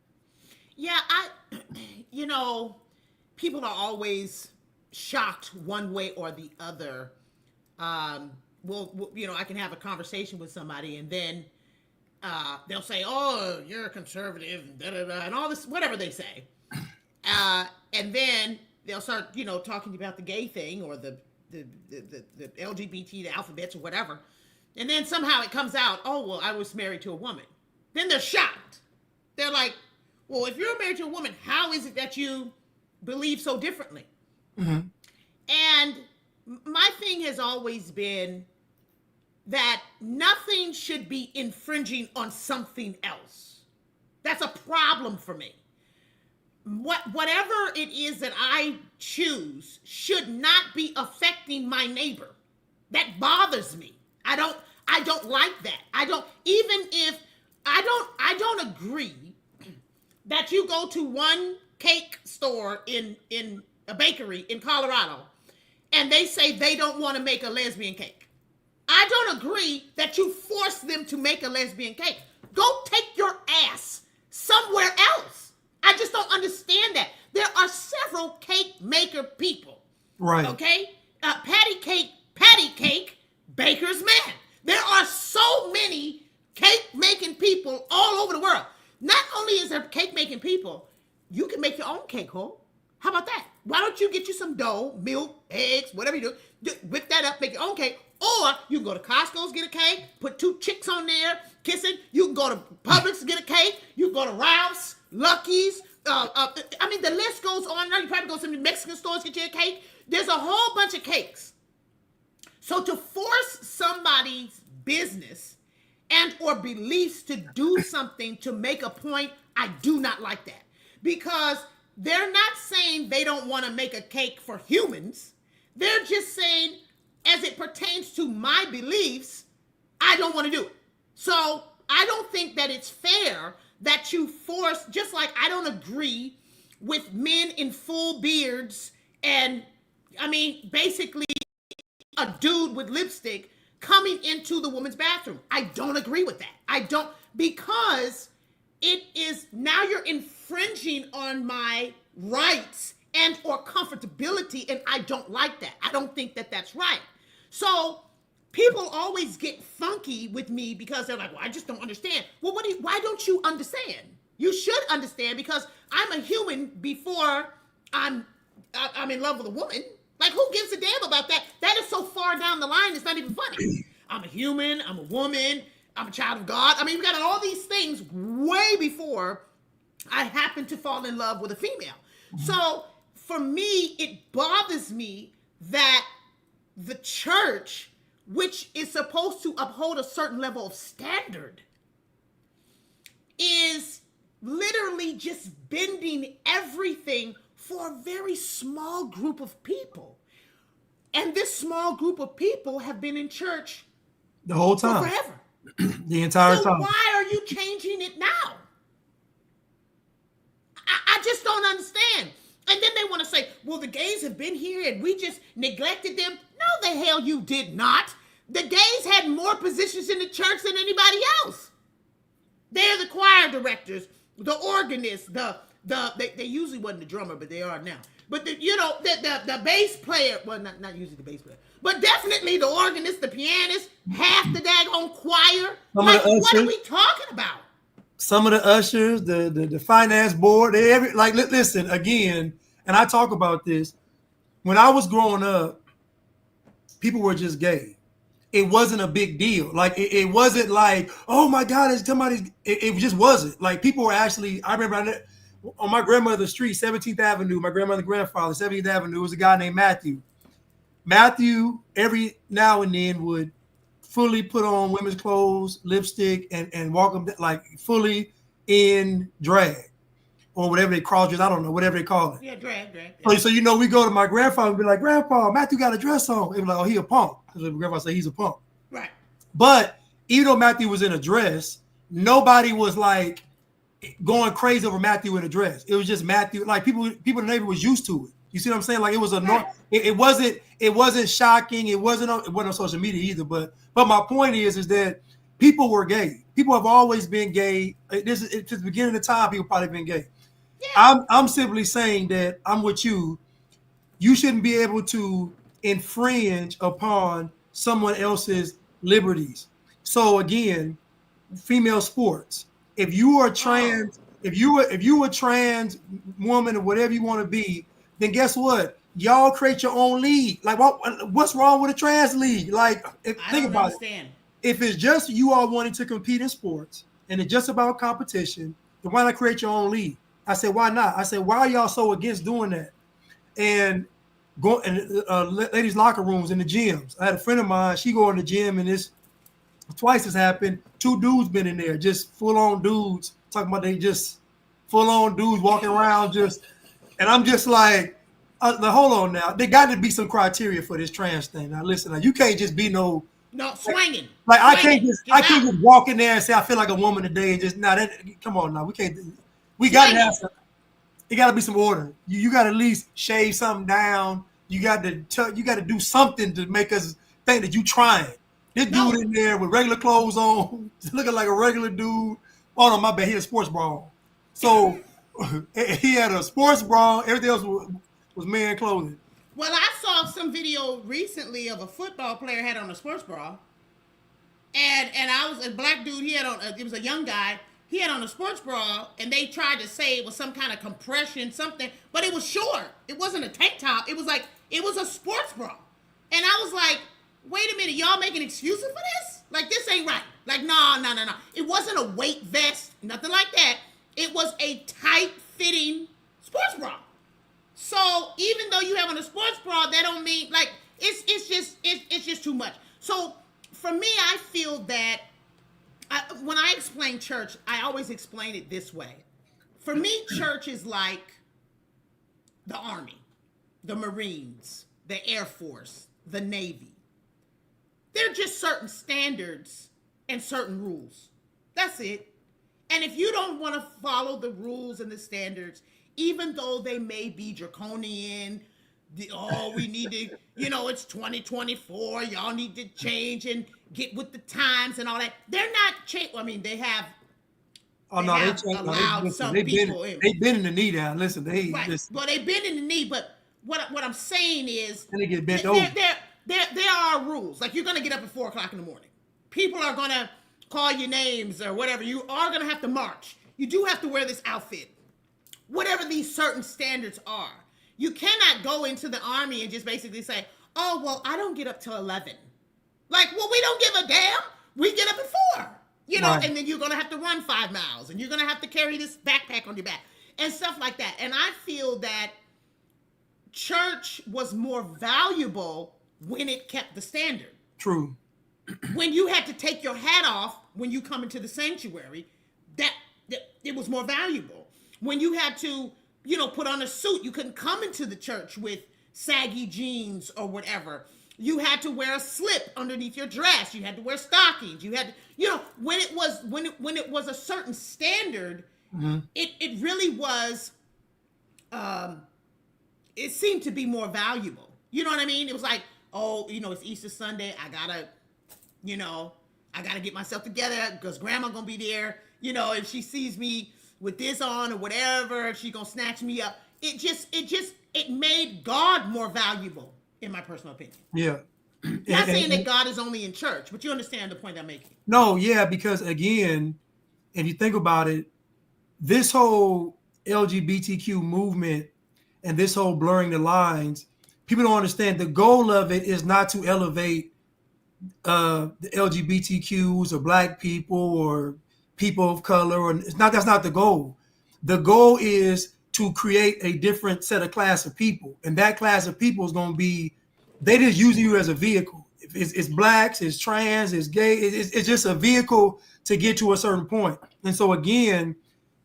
Yeah, people are always shocked one way or the other. I can have a conversation with somebody and then they'll say, "Oh, you're a conservative," and da da da, and all this, whatever they say, and then they'll start, talking about the gay thing or the LGBT, the alphabets or whatever, and then somehow it comes out, "Oh, well, I was married to a woman." Then they're shocked. They're like, "Well, if you're married to a woman, how is it that you believe so differently?" Mm-hmm. And my thing has always been that nothing should be infringing on something else. That's a problem for me. Whatever it is that I choose should not be affecting my neighbor. That bothers me. I don't like that. I don't agree that you go to one cake store in a bakery in Colorado and they say they don't want to make a lesbian cake. I don't agree that you force them to make a lesbian cake. Go take your ass somewhere else. I just don't understand that. There are several cake maker people. Right. Okay? Patty cake, baker's man. There are so many cake making people all over the world. Not only is there cake making people, you can make your own cake, Ho. How about that? Why don't you get you some dough, milk, eggs, whatever you do, whip that up, make your own cake. Or you can go to Costco's, get a cake, put 2 chicks on there, kissing. You can go to Publix, get a cake. You can go to Ralph's, Lucky's. The list goes on. You probably go to some Mexican stores, get you a cake. There's a whole bunch of cakes. So to force somebody's business and or beliefs to do something to make a point, I do not like that. Because they're not saying they don't want to make a cake for humans. They're just saying, as it pertains to my beliefs, I don't want to do it. So I don't think that it's fair that you force, just like I don't agree with men in full beards and, basically a dude with lipstick coming into the woman's bathroom. I don't agree with that. Because it is, now you're infringing on my rights and or comfortability, and I don't like that. I don't think that that's right. So people always get funky with me because they're like, "Well, I just don't understand." Well, why don't you understand? You should understand, because I'm a human before I'm in love with a woman. Like, who gives a damn about that? That is so far down the line, it's not even funny. I'm a human, I'm a woman, I'm a child of God. We got all these things way before I happen to fall in love with a female. So for me, it bothers me that the church, which is supposed to uphold a certain level of standard, is literally just bending everything for a very small group of people. And this small group of people have been in church the whole time. Forever. The entire time. Why are you changing it now? I just don't understand. And then they want to say, "Well, the gays have been here and we just neglected them." No, the hell you did not. The gays had more positions in the church than anybody else. They're the choir directors, the organists, they usually wasn't the drummer, but they are now. But the bass player, well, not usually the bass player, but definitely the organist, the pianist, half the daggone choir. What are we talking about? Some of the ushers, the finance board, listen again, and I talk about this. When I was growing up, people were just gay. It wasn't a big deal. Like it wasn't like, "Oh my God, it's somebody." It just wasn't. Like people were actually. I remember on my grandmother's street, 17th Avenue. My grandmother, grandfather, 17th Avenue, was a guy named Matthew. Matthew every now and then would fully put on women's clothes, lipstick, and walk them like fully in drag. or whatever they cross dress. I don't know, whatever they call it. Yeah, drag. So we go to my grandfather and be like, Grandpa, Matthew got a dress on. They be like, oh, he a punk. Because grandpa say he's a punk. Right. But even though Matthew was in a dress, nobody was like going crazy over Matthew in a dress. It was just Matthew. Like people in the neighborhood was used to it. You see what I'm saying? Like it was a right. it wasn't shocking. It wasn't on social media either. But my point is that people were gay. People have always been gay. Since the beginning of time, people probably been gay. Yeah. I'm simply saying that I'm with you. You shouldn't be able to infringe upon someone else's liberties. So again, female sports. If you are trans, if you a trans woman or whatever you want to be, then guess what? Y'all create your own league. Like what's wrong with a trans league? Like think about it. If it's just you all wanting to compete in sports and it's just about competition, then why not create your own league? I said, why not? I said, why are y'all so against doing that? And go in ladies' locker rooms in the gyms. I had a friend of mine. She go in the gym, and this twice has happened. 2 dudes been in there, just full on dudes talking about they just full on dudes walking around just. And I'm just like, hold on now. There got to be some criteria for this trans thing. Now listen, you can't just be no swinging. Like I can't just walk in there and say I feel like a woman today and just come on now. We can't. We got to have some. It got to be some order. You got to at least shave something down. You got to do something to make us think that you trying. This dude in there with regular clothes on, looking like a regular dude. Oh no, my bad. He had a sports bra on. So he had a sports bra. Everything else was man clothing. Well, I saw some video recently of a football player had on a sports bra, and I was a black dude. He had on. It was a young guy. He had on a sports bra, and they tried to say it was some kind of compression, something, but it was short. It wasn't a tank top. It was a sports bra. And I was like, wait a minute, y'all making excuses for this? Like, this ain't right. Like, no. It wasn't a weight vest, nothing like that. It was a tight-fitting sports bra. So even though you have on a sports bra, that don't mean, like, it's just too much. So for me, I feel that when I explain church, I always explain it this way. For me, church is like the Army, the Marines, the Air Force, the Navy. They're just certain standards and certain rules. That's it. And if you don't want to follow the rules and the standards, even though they may be draconian, we need to, it's 2024, y'all need to change and get with the times and all that. They're not changing. I mean, they have allowed some people in. They've been in the knee down. Listen, well, they've been in the knee, but what I'm saying is, and they get bent over. There are rules. Like, you're going to get up at 4 o'clock in the morning. People are going to call your names or whatever. You are going to have to march. You do have to wear this outfit. Whatever these certain standards are. You cannot go into the Army and just basically say, oh, well, I don't get up till 11. Like, well, we don't give a damn. We get up at 4. Right. And then you're going to have to run 5 miles. And you're going to have to carry this backpack on your back. And stuff like that. And I feel that church was more valuable when it kept the standard. True. When you had to take your hat off when you come into the sanctuary, that it was more valuable. When you had to, put on a suit, you couldn't come into the church with saggy jeans or whatever. You had to wear a slip underneath your dress. You had to wear stockings. You had to, when it was a certain standard, mm-hmm. it really was, it seemed to be more valuable. You know what I mean? It was like, oh, it's Easter Sunday. I gotta get myself together because grandma gonna be there. If she sees me with this on or whatever, she gonna snatch me up. It made God more valuable, in my personal opinion. Yeah. Not saying that God is only in church, but you understand the point I'm making. No, yeah, because again, if you think about it, this whole LGBTQ movement and this whole blurring the lines, people don't understand the goal of it is not to elevate the LGBTQs or black people or people of color, or that's not the goal. The goal is to create a different set of class of people, and that class of people is going to be, they just using you as a vehicle. It's blacks, it's trans, it's gay, it's just a vehicle to get to a certain point. And so again,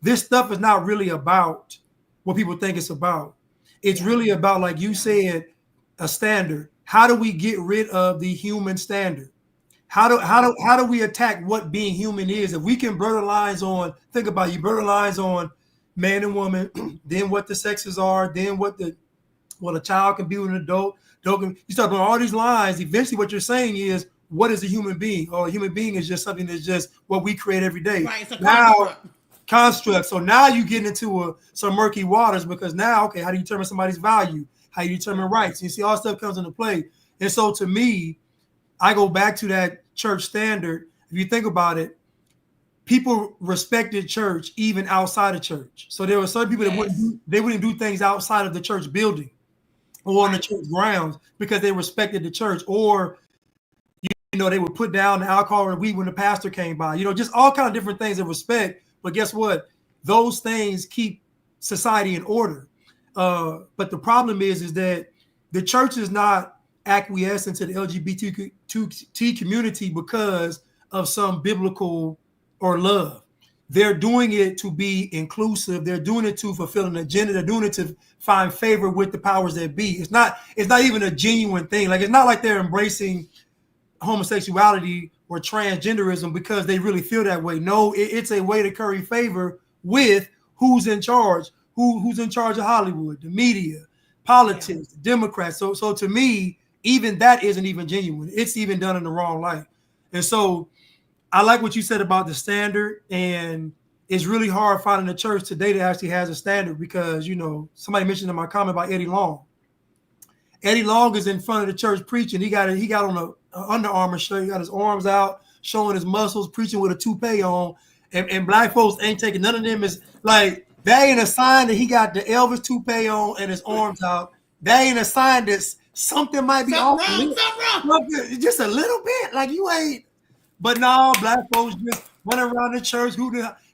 this stuff is not really about what people think it's about. It's really about, like you said, a standard. How do we get rid of the human standard? How do we attack what being human is? If we can blur the lines on, think about it, you blur the lines on man and woman, then what the sexes are, then what a child can be with an adult. You start doing all these lines. Eventually, what you're saying is, what is a human being? Oh, a human being is just something that's just what we create every day. Right, it's a construct. So now you get into some murky waters, because now, okay, how do you determine somebody's value? How do you determine rights? You see, all stuff comes into play. And so to me, I go back to that church standard. If you think about it, people respected church even outside of church. So there were certain people that wouldn't do things outside of the church building or on the church grounds because they respected the church, or they would put down the alcohol and weed when the pastor came by. Just all kind of different things of respect. But guess what? Those things keep society in order. But the problem is that the church is not acquiescing to the LGBTQ community because of some biblical or love. They're doing it to be inclusive. They're doing it to fulfill an agenda. They're doing it to find favor with the powers that be. It's not even a genuine thing. Like, it's not like they're embracing homosexuality or transgenderism because they really feel that way. No, it's a way to curry favor with who's in charge, who's in charge of Hollywood, the media, politics, the Democrats. So to me, even that isn't even genuine. It's even done in the wrong light. And so I like what you said about the standard, and it's really hard finding a church today that actually has a standard, because somebody mentioned in my comment about Eddie Long. Eddie Long is in front of the church preaching. He got on a Under Armour shirt. He got his arms out, showing his muscles, preaching with a toupee on. And black folks ain't taking none of them. Is like, that ain't a sign that he got the Elvis toupee on and his arms out. That ain't a sign that something might be off. Something wrong. Just a little bit. Like, you ain't. But no, black folks just run around the church.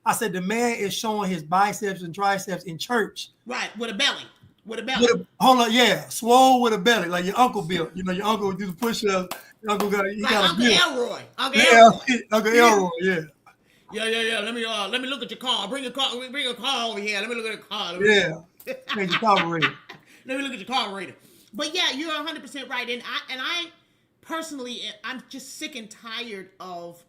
I said the man is showing his biceps and triceps in church. Right, with a belly. Hold on, yeah, swole with a belly, like your uncle built. Your uncle would do the push-ups. Your uncle got Uncle Elroy. Uncle Elroy, yeah. Yeah. Let me look at your car. Bring a car over here. Let me look at the car. Change your carburetor. Let me look at your carburetor. But yeah, you're 100% right. And I personally, I'm just sick and tired of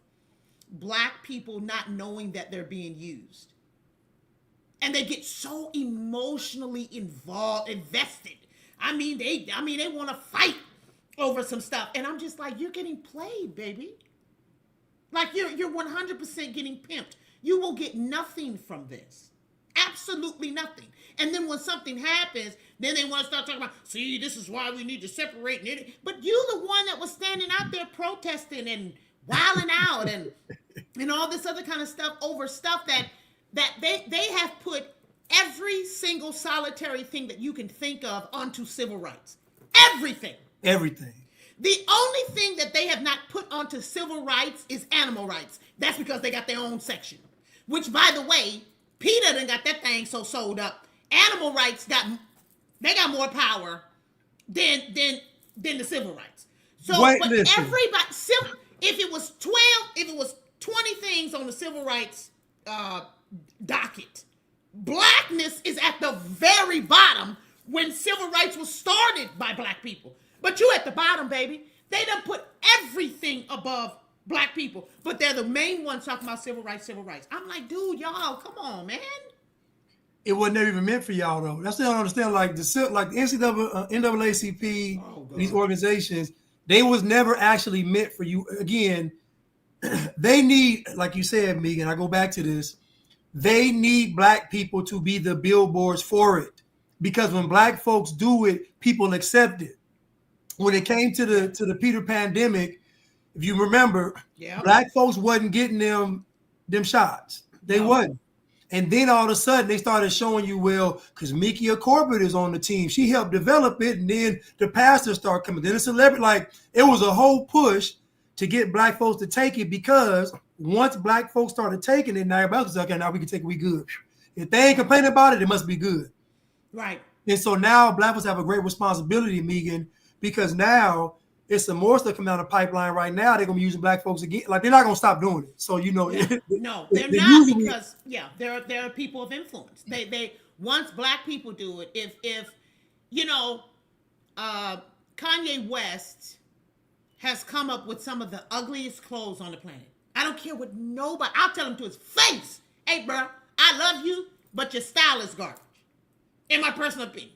black people not knowing that they're being used. And they get so emotionally invested. I mean, they want to fight over some stuff. And I'm just like, you're getting played, baby. Like, you're 100% getting pimped. You will get nothing from this. Absolutely nothing. And then when something happens, then they want to start talking about, see, this is why we need to separate. But you the one that was standing out there protesting and wilding out and all this other kind of stuff over stuff that they have put every single solitary thing that you can think of onto civil rights. Everything. The only thing that they have not put onto civil rights is animal rights. That's because they got their own section. Which, by the way, PETA done got that thing so sold up. Animal rights got more power than the civil rights. So, but everybody, if it was 20 things on the civil rights docket, blackness is at the very bottom when civil rights was started by black people. But you at the bottom, baby. They done put everything above black people, but they're the main ones talking about civil rights. I'm like, dude, y'all, come on, man. It wasn't never even meant for y'all, though. That's what I don't understand. Like the NAACP, these organizations, they was never actually meant for you. Again, they need, like you said, Megan, I go back to this, they need black people to be the billboards for it. Because when black folks do it, people accept it. When it came to the Peter pandemic, if you remember, black folks wasn't getting them shots. They wasn't. And then all of a sudden they started showing you, well, because Mikia Corbett is on the team. She helped develop it, and then the pastors start coming. Then the celebrity, like, it was a whole push to get black folks to take it, because once black folks started taking it, now everybody was like, okay, now we can take it, we good. If they ain't complaining about it, it must be good. Right. And so now black folks have a great responsibility, Megan, because now it's the more stuff coming out of the pipeline right now. They're gonna be using black folks again. Like they're not gonna stop doing it. So No, they're they not usually, because there are people of influence. They once black people do it. If you know, Kanye West has come up with some of the ugliest clothes on the planet. I don't care what nobody. I'll tell him to his face. Hey, bro, I love you, but your style is garbage. In my personal opinion.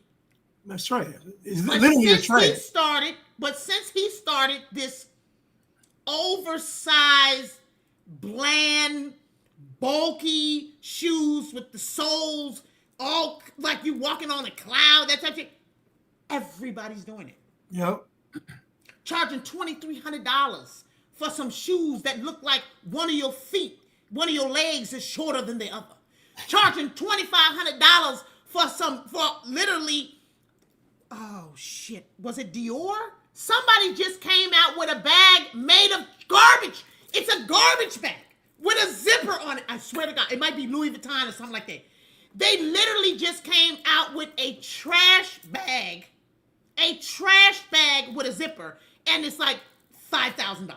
that's trash. It's But literally a since trash. since he started this oversized, bland, bulky shoes with the soles all like you walking on a cloud, that type of thing, everybody's doing it. Yep. Charging $2,300 for some shoes that look like one of your feet, one of your legs is shorter than the other. Charging $2,500 for literally, oh shit, was it Dior? Somebody just came out with a bag made of garbage. It's a garbage bag with a zipper on it. I swear to God, it might be Louis Vuitton or something like that. They literally just came out with a trash bag with a zipper, and it's like $5,000.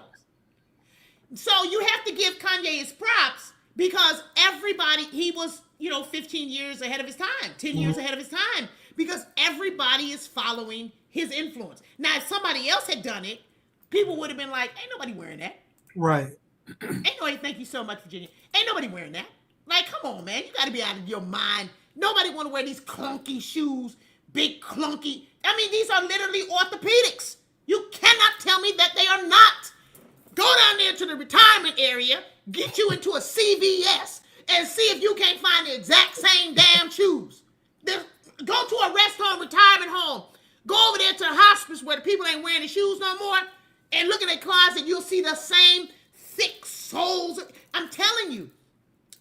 So you have to give Kanye his props because he was, 15 years ahead of his time, 10 years ahead of his time, because everybody is following his influence. Now, if somebody else had done it, people would have been like, ain't nobody wearing that. Right. Ain't nobody, thank you so much, Virginia. Ain't nobody wearing that. Like, come on, man. You got to be out of your mind. Nobody want to wear these clunky shoes, big clunky. I mean, these are literally orthopedics. You cannot tell me that they are not. Go down there to the retirement area, get you into a CVS, and see if you can't find the exact same damn shoes. Go to a rest home, retirement home. Go over there to the hospice where the people ain't wearing the shoes no more, and look in their closet. You'll see the same thick soles. I'm telling you,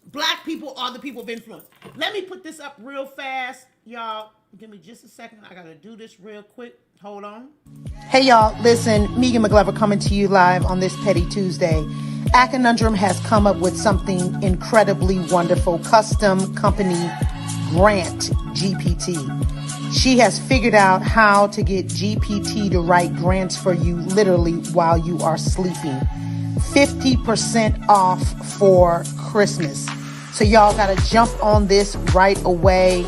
black people are the people of influence. Let me put this up real fast, y'all. Give me just a second. I gotta do this real quick. Hold on. Hey y'all, listen, Megan McGlover coming to you live on this Petty Tuesday. A Conundrum has come up with something incredibly wonderful, custom company grant GPT. She has figured out how to get GPT to write grants for you literally while you are sleeping. 50% off for Christmas. So y'all gotta jump on this right away.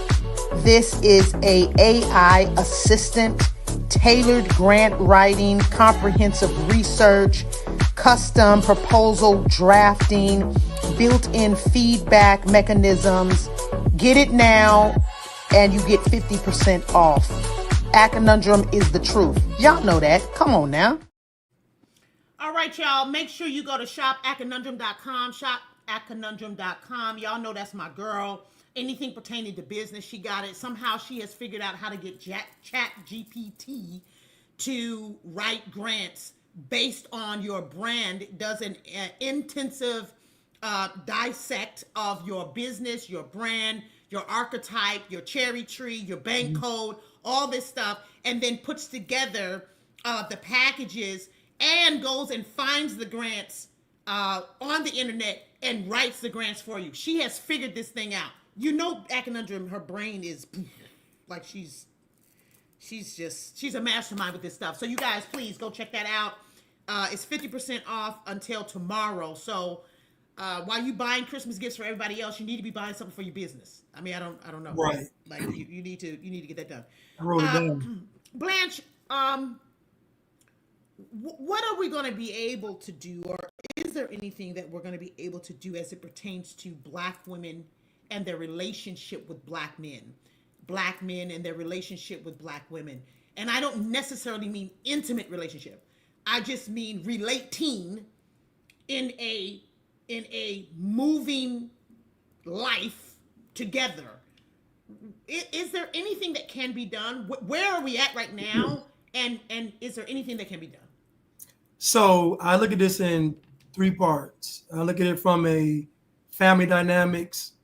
This is a AI assistant, tailored grant writing, comprehensive research, custom proposal drafting, built-in feedback mechanisms. Get it now and you get 50% off. A Conundrum is the truth. Y'all know that. Come on now. All right, y'all. Make sure you go to shopaconundrum.com, shopaconundrum.com. Y'all know that's my girl. Anything pertaining to business, she got it. Somehow she has figured out how to get Chat GPT to write grants based on your brand. It does an intensive dissect of your business, your brand, your archetype, your cherry tree, your bank code, all this stuff, and then puts together the packages and goes and finds the grants on the internet and writes the grants for you. She has figured this thing out. You know, A Conundrum, her brain is like she's a mastermind with this stuff. So you guys, please go check that out. It's 50% off until tomorrow. So while you buying Christmas gifts for everybody else, you need to be buying something for your business. I mean, I don't know. Right. Like you need to get that done. I wrote it down. Blanche, what are we going to be able to do, or is there anything that we're going to be able to do as it pertains to black women and their relationship with black men and their relationship with black women? And I don't necessarily mean intimate relationship. I just mean relating in a moving life together. Is there anything that can be done? Where are we at right now? And is there anything that can be done? So I look at this in three parts. I look at it from a family dynamics,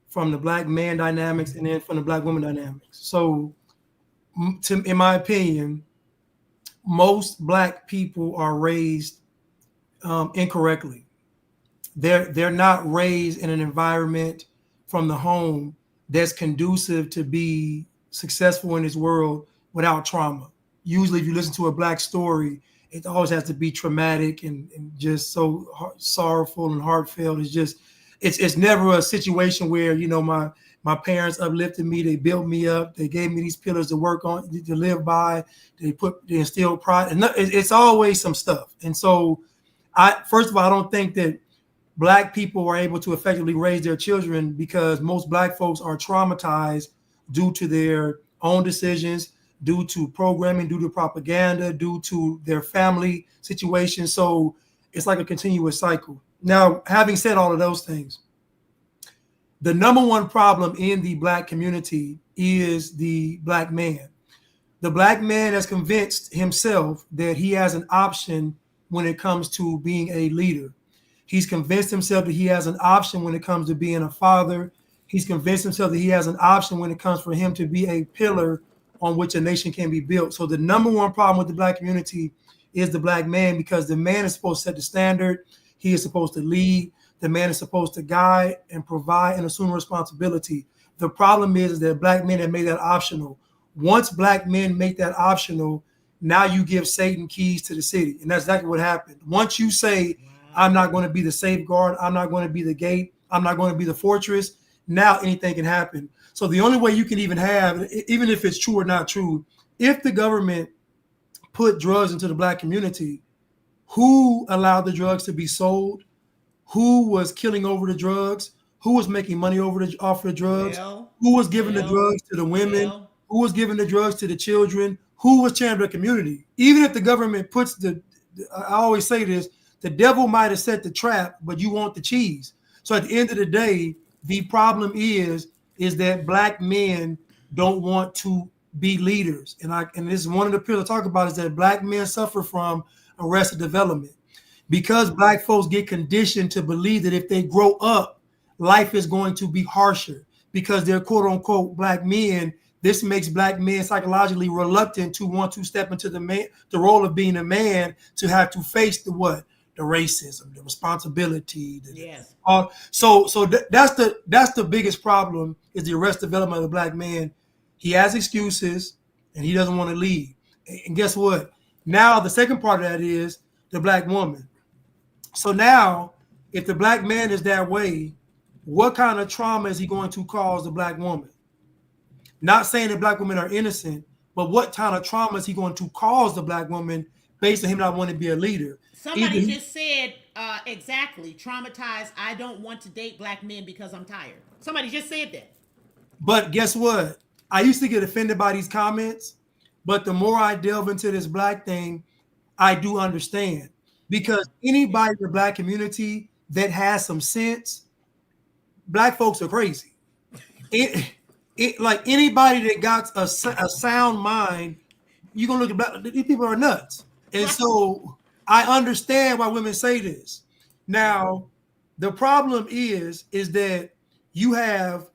from the black man dynamics, and then from the black woman dynamics. So in my opinion, most black people are raised incorrectly. They're not raised in an environment from the home that's conducive to be successful in this world without trauma. Usually if you listen to a black story, it always has to be traumatic and just so sorrowful and heartfelt. It's never a situation where, you know, my parents uplifted me, they built me up, they gave me these pillars to work on, to live by, they instilled pride, and it's always some stuff. And so first of all, I don't think that Black people are able to effectively raise their children because most Black folks are traumatized due to their own decisions, due to programming, due to propaganda, due to their family situation. So it's like a continuous cycle. Now, having said all of those things, the number one problem in the Black community is the Black man. The Black man has convinced himself that he has an option when it comes to being a leader. He's convinced himself that he has an option when it comes to being a father. He's convinced himself that he has an option when it comes for him to be a pillar on which a nation can be built. So the number one problem with the Black community is the Black man, because the man is supposed to set the standard. He is supposed to lead. The man is supposed to guide and provide and assume responsibility. The problem is that Black men have made that optional. Once Black men make that optional, now you give Satan keys to the city. And that's exactly what happened. Once you say, I'm not going to be the safeguard, I'm not going to be the gate, I'm not going to be the fortress, now anything can happen. So the only way you can even have, even if it's true or not true, if the government put drugs into the Black community, who allowed the drugs to be sold? Who was killing over the drugs? Who was making money off the drugs? Who was giving the drugs to the women? Who was giving the drugs to the children? Who was championing the community? Even if the government puts I always say this, the devil might have set the trap, but you want the cheese. So at the end of the day, the problem is that Black men don't want to be leaders. And this is one of the pillars I talk about, is that Black men suffer from arrested development. Because Black folks get conditioned to believe that if they grow up, life is going to be harsher. Because they're quote unquote Black men, this makes Black men psychologically reluctant to want to step into the role of being a man, to have to face the racism, the responsibility. Yes. So that's the biggest problem, is the arrested development of the Black man. He has excuses and he doesn't want to lead. And guess what? Now the second part of that is the Black woman. So now, if the Black man is that way, what kind of trauma is he going to cause the Black woman? Not saying that Black women are innocent, but what kind of trauma is he going to cause the Black woman based on him not wanting to be a leader? Somebody just said exactly, traumatized, I don't want to date Black men because I'm tired. Somebody just said that. But guess what? I used to get offended by these comments, but the more I delve into this Black thing, I do understand. Because anybody in the Black community that has some sense, Black folks are crazy. Like anybody that got a sound mind, you're going to look at Black, these people are nuts. And so I understand why women say this. Now, the problem is that you have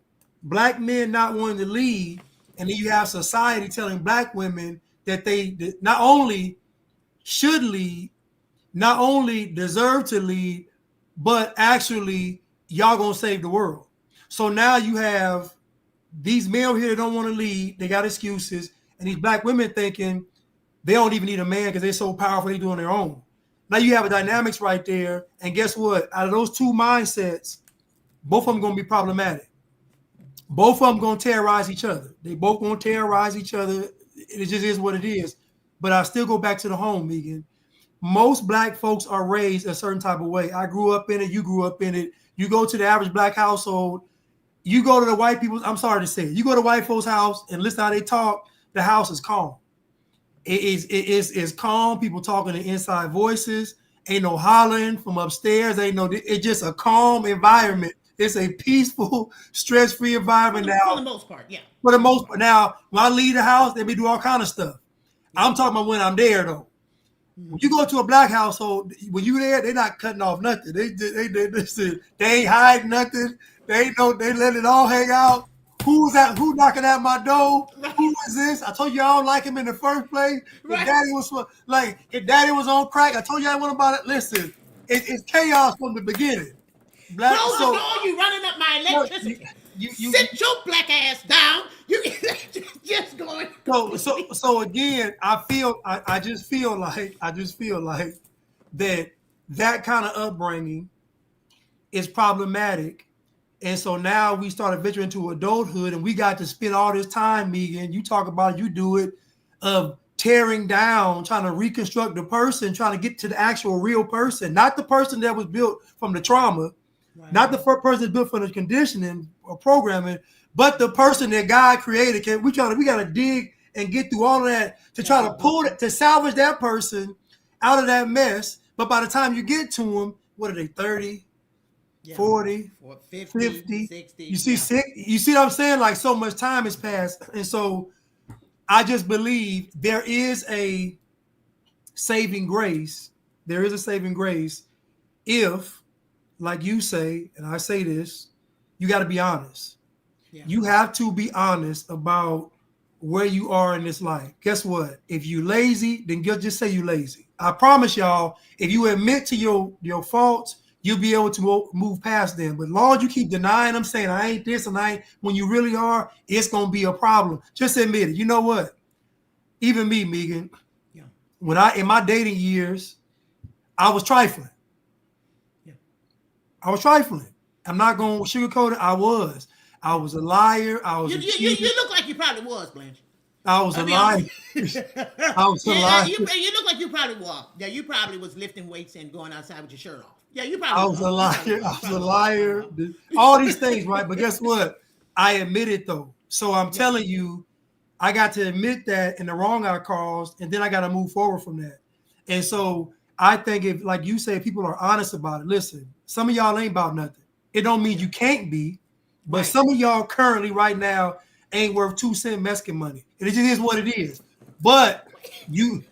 Black men not wanting to lead, and then you have society telling Black women that they not only should lead, not only deserve to lead, but actually y'all gonna save the world. So now you have these men over here that don't want to lead, they got excuses, and these Black women thinking they don't even need a man because they're so powerful, they do on their own. Now you have a dynamics right there, and guess what? Out of those two mindsets, both of them gonna be problematic. Both of them gonna terrorize each other. They both gonna terrorize each other. It just is what it is. But I still go back to the home, Megan. Most Black folks are raised a certain type of way. I grew up in it. You grew up in it. You go to the average Black household. You go to the white people's, I'm sorry to say it. You go to white folks' house and listen how they talk. The house is calm. It's calm. People talking in inside voices. Ain't no hollering from upstairs. It's just a calm environment. It's a peaceful, stress-free environment now. For the most part, yeah. For the most part. Now, when I leave the house, they may do all kind of stuff. I'm talking about when I'm there, though. When you go to a Black household, when you there, they're not cutting off nothing. They ain't hiding nothing. They let it all hang out. Who's that? Who knocking at my door? Who is this? I told you I don't like him in the first place. Right. His daddy was on crack. I told you I want about it. Listen, it's chaos from the beginning. Close the door, you running up my electricity. Sit your Black ass down. You just going. So again, I just feel like that kind of upbringing is problematic. And so now we started venturing into adulthood, and we got to spend all this time, Megan. You talk about you do it of tearing down, trying to reconstruct the person, trying to get to the actual real person, not the person that was built from the trauma, right. Not the first person built from the conditioning or programming, but the person that God created. We got to dig and get through all of that to try to pull it, to salvage that person out of that mess. But by the time you get to them, what are they, 30? Yeah. 40, 50, 60. You see what I'm saying? Like, so much time has passed. And so I just believe there is a saving grace. There is a saving grace if, like you say, and I say this, you got to be honest. Yeah. You have to be honest about where you are in this life. Guess what? If you lazy, then just say you lazy. I promise y'all, if you admit to your faults, you'll be able to move past them. But as long as you keep denying them, saying I ain't this and I ain't, when you really are, it's gonna be a problem. Just admit it. You know what? Even me, Megan, when in my dating years, I was trifling. Yeah. I was trifling. I'm not gonna sugarcoat it. I was a liar. I was. You look like you probably was, Blanche. I was a liar. I was a liar. You look like you probably was. Yeah, you probably was lifting weights and going outside with your shirt off. Yeah, you probably. I was a liar. I was a liar. All these things, right? But guess what? I admit it though. So I'm telling you, I got to admit that and the wrong I caused, and then I got to move forward from that. And so I think if, like you say, people are honest about it. Listen, some of y'all ain't about nothing. It don't mean you can't be, but some of y'all currently right now ain't worth 2 cent Mexican money. And it just is what it is. But you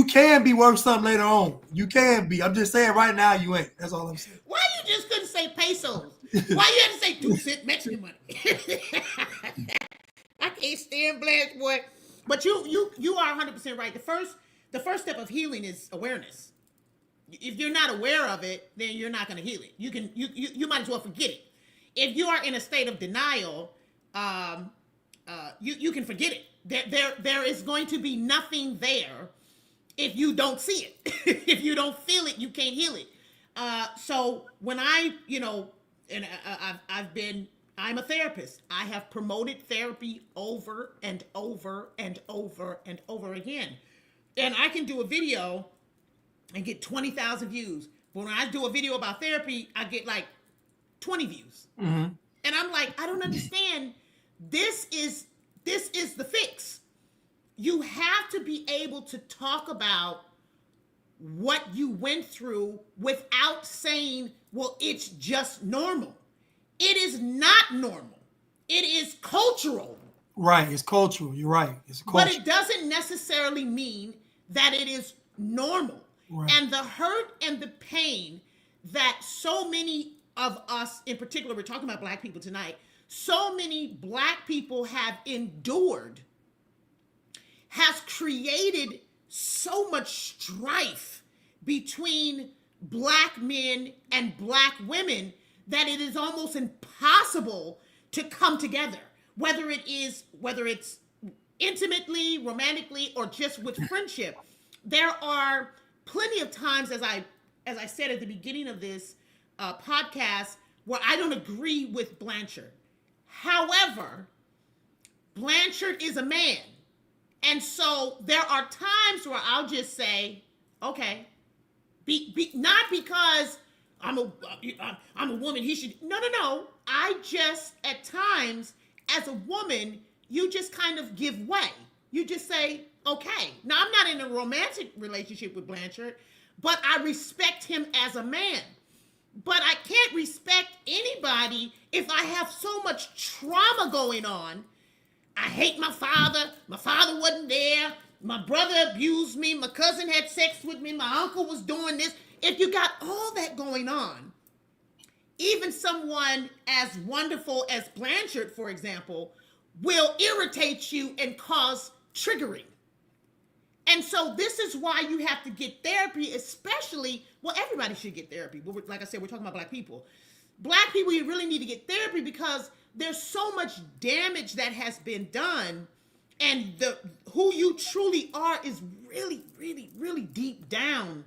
can be worth something later on. You can be. I'm just saying right now you ain't. That's all I'm saying. Why you just couldn't say pesos? Why you had to say 2 cent Mexican money? I can't stand Blanche, boy. But you are 100% right. The first step of healing is awareness. If you're not aware of it, then you're not going to heal it. You might as well forget it. If you are in a state of denial, you can forget it. There is going to be nothing there if you don't see it. If you don't feel it, you can't heal it. So when I'm a therapist. I have promoted therapy over and over and over and over again. And I can do a video and get 20,000 views. But when I do a video about therapy, I get like 20 views. Mm-hmm. And I'm like, I don't understand. This is the fix. You have to be able to talk about what you went through without saying, well, it's just normal. It is not normal. It is cultural. Right. It's cultural. You're right. It's cultural. But it doesn't necessarily mean that it is normal. Right. And the hurt and the pain that so many of us, in particular, we're talking about Black people tonight, so many Black people have endured, has created so much strife between Black men and Black women that it is almost impossible to come together, whether it's intimately, romantically, or just with friendship. There are plenty of times, as I said at the beginning of this podcast, where I don't agree with Blanchard. However, Blanchard is a man. And so there are times where I'll just say, okay, not because I'm a woman, he should, no. I just, at times, as a woman, you just kind of give way. You just say, okay. Now, I'm not in a romantic relationship with Blanchard, but I respect him as a man. But I can't respect anybody if I have so much trauma going on. I hate my father. My father wasn't there. My brother abused me. My cousin had sex with me. My uncle was doing this. If you got all that going on, even someone as wonderful as Blanchard, for example, will irritate you and cause triggering. And so this is why you have to get therapy, especially, well, everybody should get therapy. But like I said, we're talking about Black people. Black people, you really need to get therapy because there's so much damage that has been done, and the who you truly are is really, really, really deep down.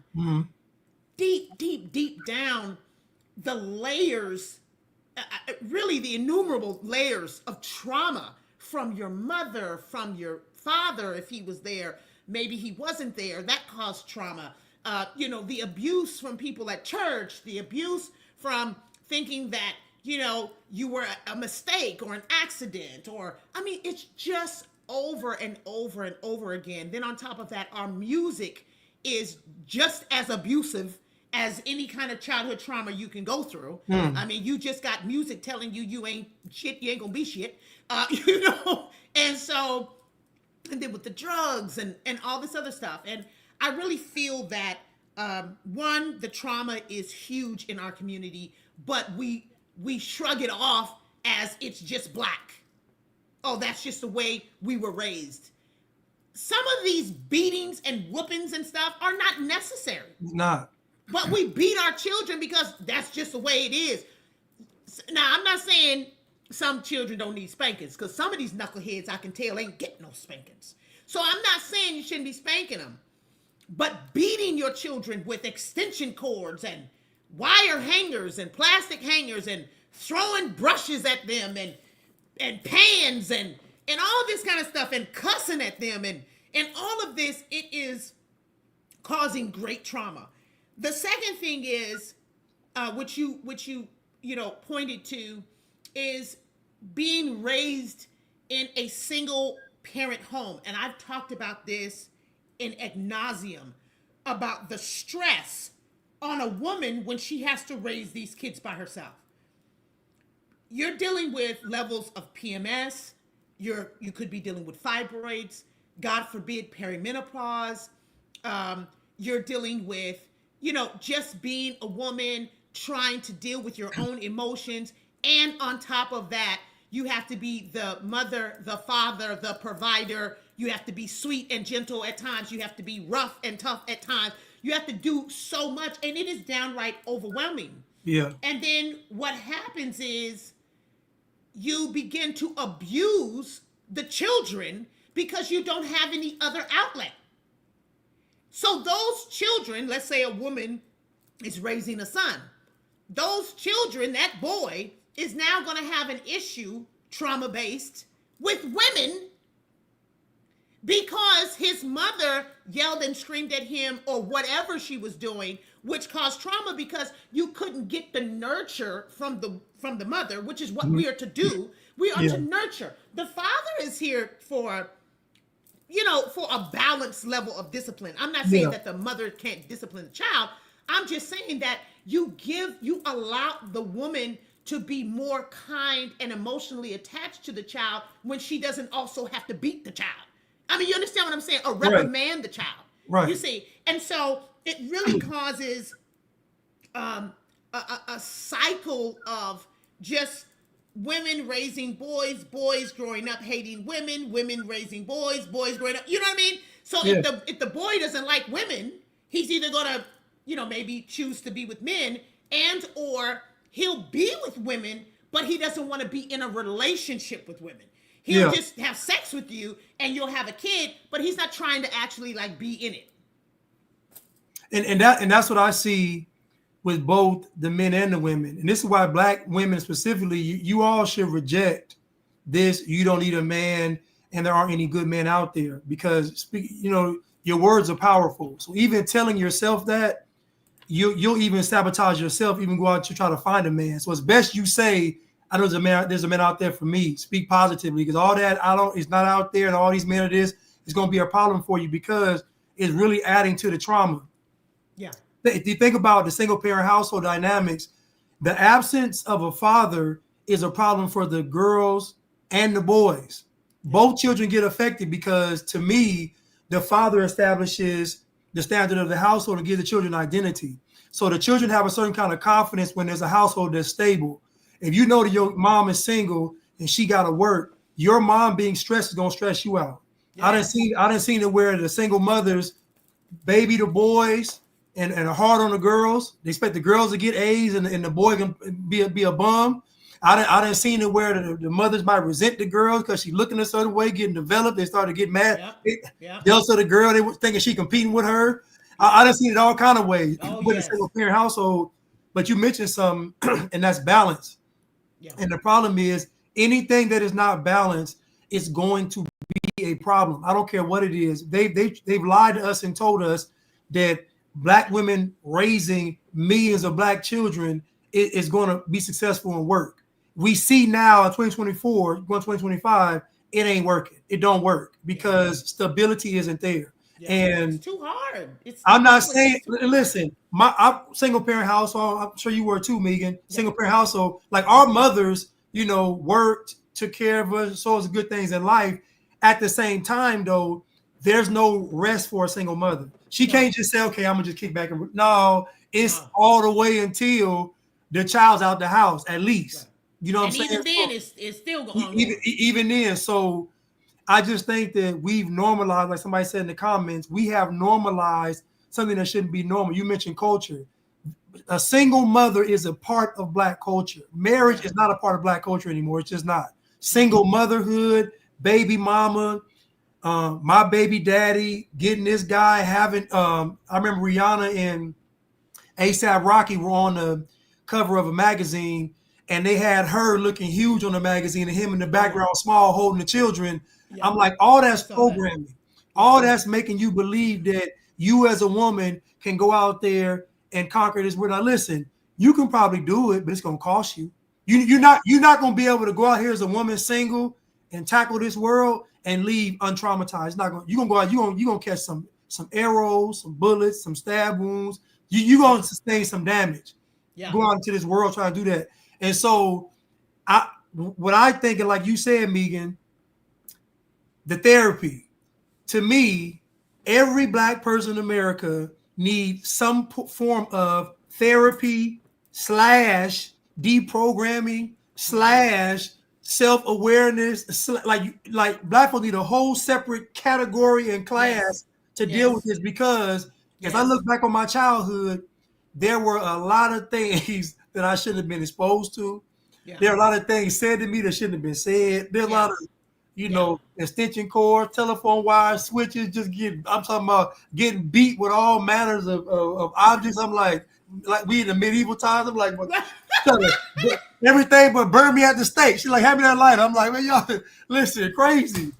Deep down, the layers, really the innumerable layers of trauma from your mother, from your father, if he was there, maybe he wasn't there, that caused trauma. The abuse from people at church, the abuse from thinking that, you were a mistake or an accident, it's just over and over and over again. Then on top of that, our music is just as abusive as any kind of childhood trauma you can go through. You just got music telling you ain't shit, you ain't gonna be shit, and then with the drugs and all this other stuff. And I really feel that, one, the trauma is huge in our community, but we shrug it off as it's just Black. Oh, that's just the way we were raised. Some of these beatings and whoopings and stuff are not necessary. It's not. But we beat our children because that's just the way it is. Now, I'm not saying some children don't need spankings, because some of these knuckleheads, I can tell, ain't getting no spankings. So I'm not saying you shouldn't be spanking them. But beating your children with extension cords and wire hangers and plastic hangers and throwing brushes at them and pans and all this kind of stuff and cussing at them and all of this, it is causing great trauma. The second thing is, which you pointed to, is being raised in a single parent home. And I've talked about this in ad nauseum, about the stress on a woman when she has to raise these kids by herself. You're dealing with levels of PMS. You could be dealing with fibroids, God forbid, perimenopause. You're dealing with, just being a woman, trying to deal with your own emotions. And on top of that, you have to be the mother, the father, the provider. You have to be sweet and gentle at times. You have to be rough and tough at times. You have to do so much, and it is downright overwhelming. Yeah. And then what happens is you begin to abuse the children because you don't have any other outlet. So those children, let's say a woman is raising a son. Those children, that boy, is now going to have an issue, trauma-based, with women because his mother yelled and screamed at him or whatever she was doing, which caused trauma because you couldn't get the nurture from the mother, which is what we are to do. We are to nurture. The father is here for a balanced level of discipline. I'm not saying that the mother can't discipline the child. I'm just saying that you allow the woman to be more kind and emotionally attached to the child when she doesn't also have to beat the child. You understand what I'm saying? Or reprimand the child. Right. You see? And so it really causes a cycle of just women raising boys, boys growing up hating women, women raising boys, boys growing up. You know what I mean? So if the boy doesn't like women, he's either gonna, maybe choose to be with men, and or he'll be with women, but he doesn't want to be in a relationship with women. He'll just have sex with you and you'll have a kid, but he's not trying to actually be in it. And that's what I see with both the men and the women. And this is why Black women specifically, you all should reject this. You don't need a man and there aren't any good men out there, because your words are powerful. So even telling yourself that, you'll even sabotage yourself, even go out to try to find a man. So it's best you say, I know there's a man out there for me. Speak positively, because all that it's not out there, and all these men are this, it's going to be a problem for you because it's really adding to the trauma. Yeah. If you think about the single parent household dynamics, the absence of a father is a problem for the girls and the boys. Both children get affected because, to me, the father establishes the standard of the household and gives the children identity. So the children have a certain kind of confidence when there's a household that's stable. If you know that your mom is single and she got to work, your mom being stressed is going to stress you out. Yes. I done seen it where the single mothers baby the boys and are hard on the girls. They expect the girls to get A's and the boy can be a bum. I done seen it where the mothers might resent the girls because she looking a certain way, getting developed. They started to get mad. Jealous of the girl. They were thinking she competing with her. I done seen it all kind of ways. With a single parent household. But you mentioned some, and that's balance. Yeah. And the problem is anything that is not balanced is going to be a problem. I don't care what it is. They've lied to us and told us that Black women raising millions of Black children is going to be successful and work. We see now in 2024, going 2025, it ain't working. It don't work because stability isn't there. Yeah, and it's too hard. I'm not saying, listen, I'm single parent household. I'm sure you were too, Megan. Single parent household. Like our mothers, worked, took care of us, saw us good things in life. At the same time, though, there's no rest for a single mother. She can't just say, okay, I'm gonna just kick back and no, it's all the way until the child's out the house, at least. Right. You know what I'm saying? Even then, it's still going on. Even then, so I just think that we've normalized, like somebody said in the comments, we have normalized something that shouldn't be normal. You mentioned culture. A single mother is a part of Black culture. Marriage is not a part of Black culture anymore. It's just not. Single motherhood, baby mama, my baby daddy, getting this guy, having I remember Rihanna and A$AP Rocky were on the cover of a magazine and they had her looking huge on the magazine and him in the background small holding the children. I'm like, all that's programming. All that's making you believe that you as a woman can go out there and conquer this world. Now listen, you can probably do it, but it's gonna cost you. You're not gonna be able to go out here as a woman single and tackle this world and leave untraumatized. You're gonna go out, you're gonna catch some arrows, some bullets, some stab wounds. You're gonna sustain some damage. Go out into this world trying to do that. And so what I think, and like you said, Megan, the therapy, to me, every Black person in America needs some form of therapy / deprogramming / self-awareness. Like Black people need a whole separate category and class to deal with this, because if I look back on my childhood, there were a lot of things that I shouldn't have been exposed to. There are a lot of things said to me that shouldn't have been said. There are a lot of extension cords, telephone wires, switches, I'm talking about getting beat with all manners of objects. I'm like we in the medieval times. I'm like, everything but burn me at the stake. She's like, hand me that lighter. I'm like, man, y'all, listen, crazy.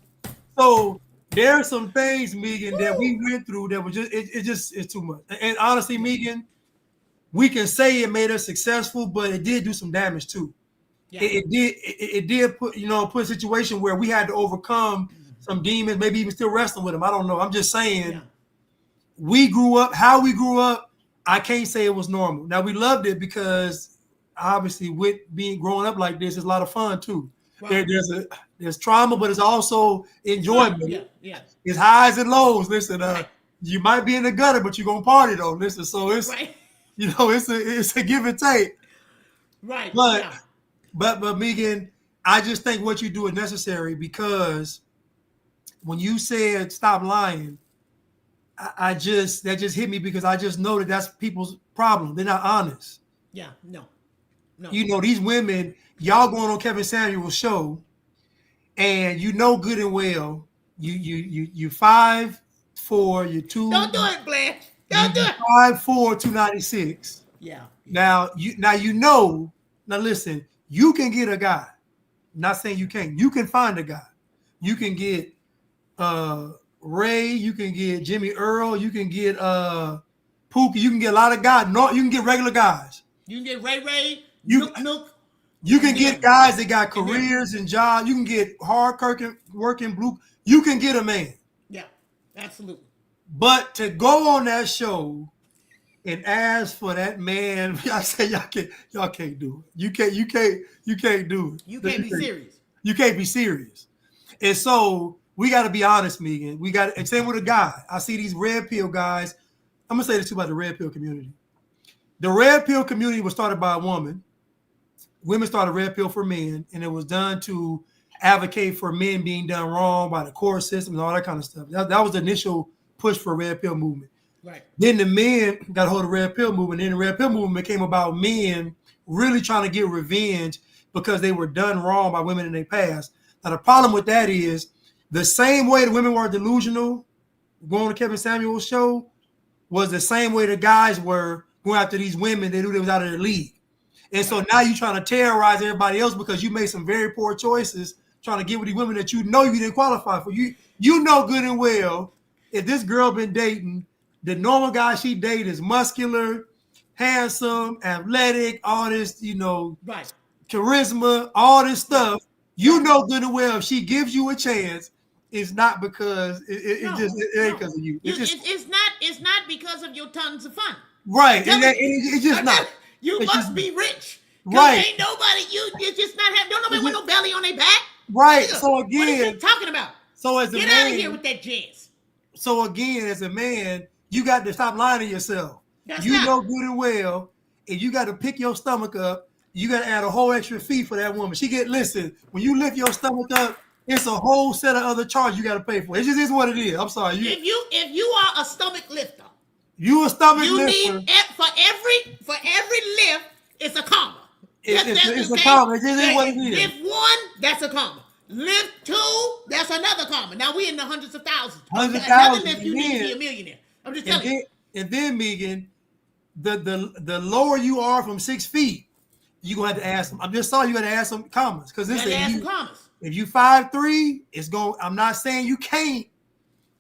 So there are some things, Megan, that we went through that was it's too much. And honestly, Megan, we can say it made us successful, but it did do some damage too. It did put a situation where we had to overcome some demons, maybe even still wrestling with them. I don't know. I'm just saying we grew up, how we grew up, I can't say it was normal. Now we loved it because obviously with growing up like this, it's a lot of fun too. Right. There's trauma, but it's also enjoyment. It's highs and lows. Listen, you might be in the gutter, but you're gonna party though. Listen, so it's it's a give and take. Right. But Megan, I just think what you do is necessary, because when you said stop lying, that just hit me, because I just know that that's people's problem. They're not honest. No. These women, y'all going on Kevin Samuel's show, and good and well, you 5'4", you're 2. Don't do it, Blanche. Don't do it. 5'4", 296. Now listen, you can get a guy. I'm not saying you can't. You can find a guy. You can get Ray. You can get Jimmy Earl. You can get Pookie. You can get a lot of guys. No, you can get regular guys. You can get Ray. Nook. You can get guys that got careers and jobs. You can get hard working blue. You can get a man. Yeah, absolutely. But to go on that show and ask for that man, I say y'all can't do it. You can't do it. You can't be serious. You can't be serious. And so we got to be honest, Megan. And same with a guy. I see these red pill guys. I'm gonna say this too about the red pill community. The red pill community was started by a woman. Women started red pill for men, and it was done to advocate for men being done wrong by the court system and all that kind of stuff. That was the initial push for red pill movement. Right. Then the men got a hold of the red pill movement. Then the red pill movement came about men really trying to get revenge because they were done wrong by women in their past. Now, the problem with that is the same way the women were delusional going to Kevin Samuel's show was the same way the guys were going after these women. They knew they was out of their league. And so now you're trying to terrorize everybody else because you made some very poor choices trying to get with these women that you know you didn't qualify for. You know good and well if this girl been dating, the normal guy she dated is muscular, handsome, athletic, all this, right, charisma, all this stuff. You know good and well if she gives you a chance, it's not because it ain't because of you. It's not because of your tons of fun. Right. It's just not. You must be rich. Right. Ain't nobody, you just not have, don't nobody with no belly on their back. Right. Nigga, So again. What are you talking about? So as a Get man. out of here with that jazz. So again, as a man, you got to stop lying to yourself. That's know good and well, and you got to pick your stomach up. You got to add a whole extra fee for that woman. Listen, when you lift your stomach up, it's a whole set of other charges you got to pay for. It just is what it is. I'm sorry. If you are a stomach lifter, you a stomach you lifter. need for every lift, it's a comma. It's a comma. It just is what it is. Lift 1, that's a comma. Lift 2, that's another comma. Now we in the hundreds of thousands. Another lift, you need to be a millionaire. I'm just telling you. And then, Megan, the lower you are from 6 feet, you're gonna have to add some. I'm just sorry, you gotta add some commas. Because this is if you 5'3", it's going. I'm not saying you can't.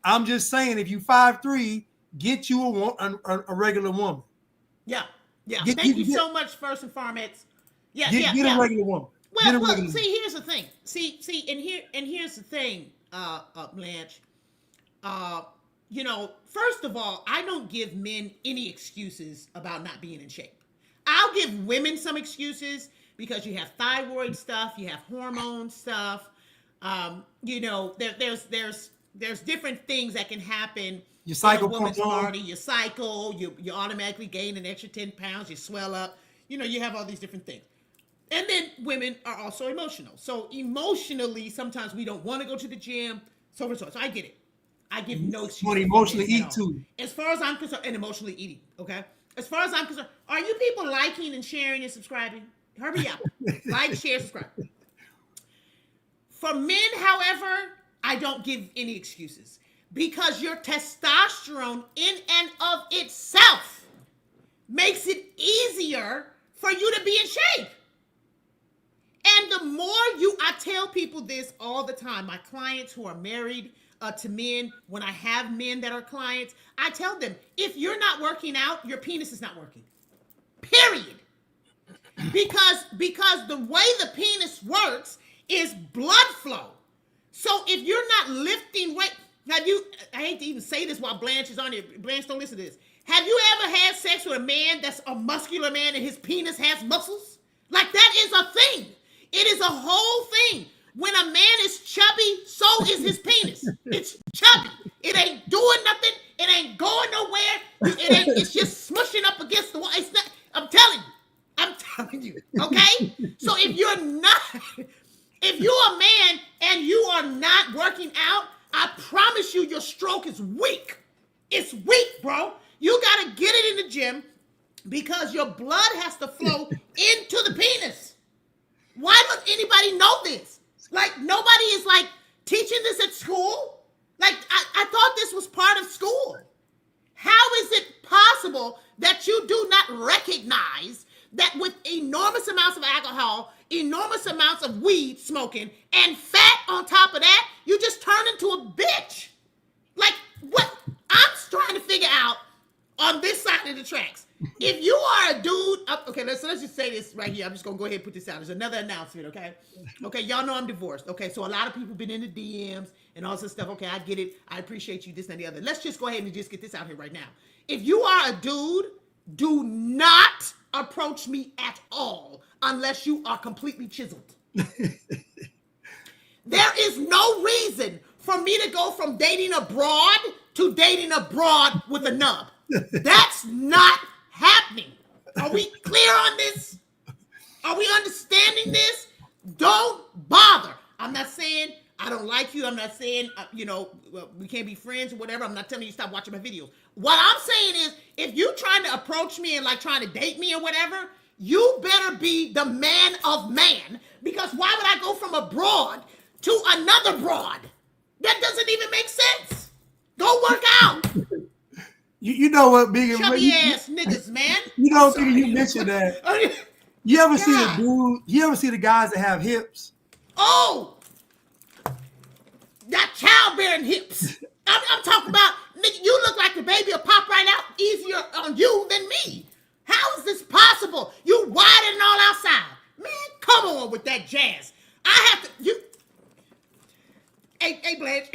I'm just saying if you 5'3", get you a regular woman. Yeah. Thank you so much, First and Farmex. Get a regular woman. Well, see, here's the thing. And here's the thing, Blanche. First of all, I don't give men any excuses about not being in shape. I'll give women some excuses because you have thyroid stuff, you have hormone stuff. There's different things that can happen. Your cycle, in a woman's body, your cycle, you automatically gain an extra 10 pounds, you swell up. You have all these different things. And then women are also emotional. So emotionally, sometimes we don't want to go to the gym. So I get it. I give no excuse. You want to emotionally eat too. As far as I'm concerned, and emotionally eating, okay? As far as I'm concerned, are you people liking and sharing and subscribing? Hurry up. Like, share, subscribe. For men, however, I don't give any excuses. Because your testosterone in and of itself makes it easier for you to be in shape. And the more I tell people this all the time, my clients who are married to men, when I have men that are clients, I tell them, if you're not working out, your penis is not working. Period. Because the way the penis works is blood flow. So if you're not lifting weight, I hate to even say this while Blanche is on here. Blanche, don't listen to this. Have you ever had sex with a man that's a muscular man and his penis has muscles? Like, that is a thing. It is a whole thing. When a man is chubby, so is his penis. It's chubby. It ain't doing nothing. It ain't going nowhere. It's just smushing up against the wall. It's not. I'm telling you. Okay? So if you're a man and you are not working out, I promise you your stroke is weak. It's weak, bro. You got to get it in the gym because your blood has to flow into the penis. Why does anybody know this? Like, nobody is like teaching this at school. Like, I thought this was part of school. How is it possible that you do not recognize that with enormous amounts of alcohol, enormous amounts of weed smoking, and fat on top of that, you just turn into a bitch? Like, what? I'm trying to figure out on this side of the tracks. If you are a dude, okay, let's just say this right here. I'm just gonna go ahead and put this out. There's another announcement, okay? Okay, y'all know I'm divorced. Okay, so a lot of people been in the DMs and all this stuff. Okay, I get it. I appreciate you, this and the other. Let's just go ahead and just get this out here right now. If you are a dude, do not approach me at all unless you are completely chiseled. There is no reason for me to go from dating abroad to dating abroad with a nub. That's not happening. Are we clear on this? Are we understanding this? Don't bother. I'm not saying I don't like you. I'm not saying, we can't be friends or whatever. I'm not telling you stop watching my videos. What I'm saying is, if you trying to approach me and like trying to date me or whatever, you better be the man of man, because why would I go from a broad to another broad? That doesn't even make sense. Go work out. You know what, Megan? Chubby ass niggas, man. You know, Megan, you mentioned that. You ever see the God. dude? You ever see the guys that have hips? Oh, got childbearing hips. I'm talking about, nigga, you look like the baby will pop right out easier on you than me. How is this possible? You wide and all outside. Man, come on with that jazz. I have to, Hey, Blanche.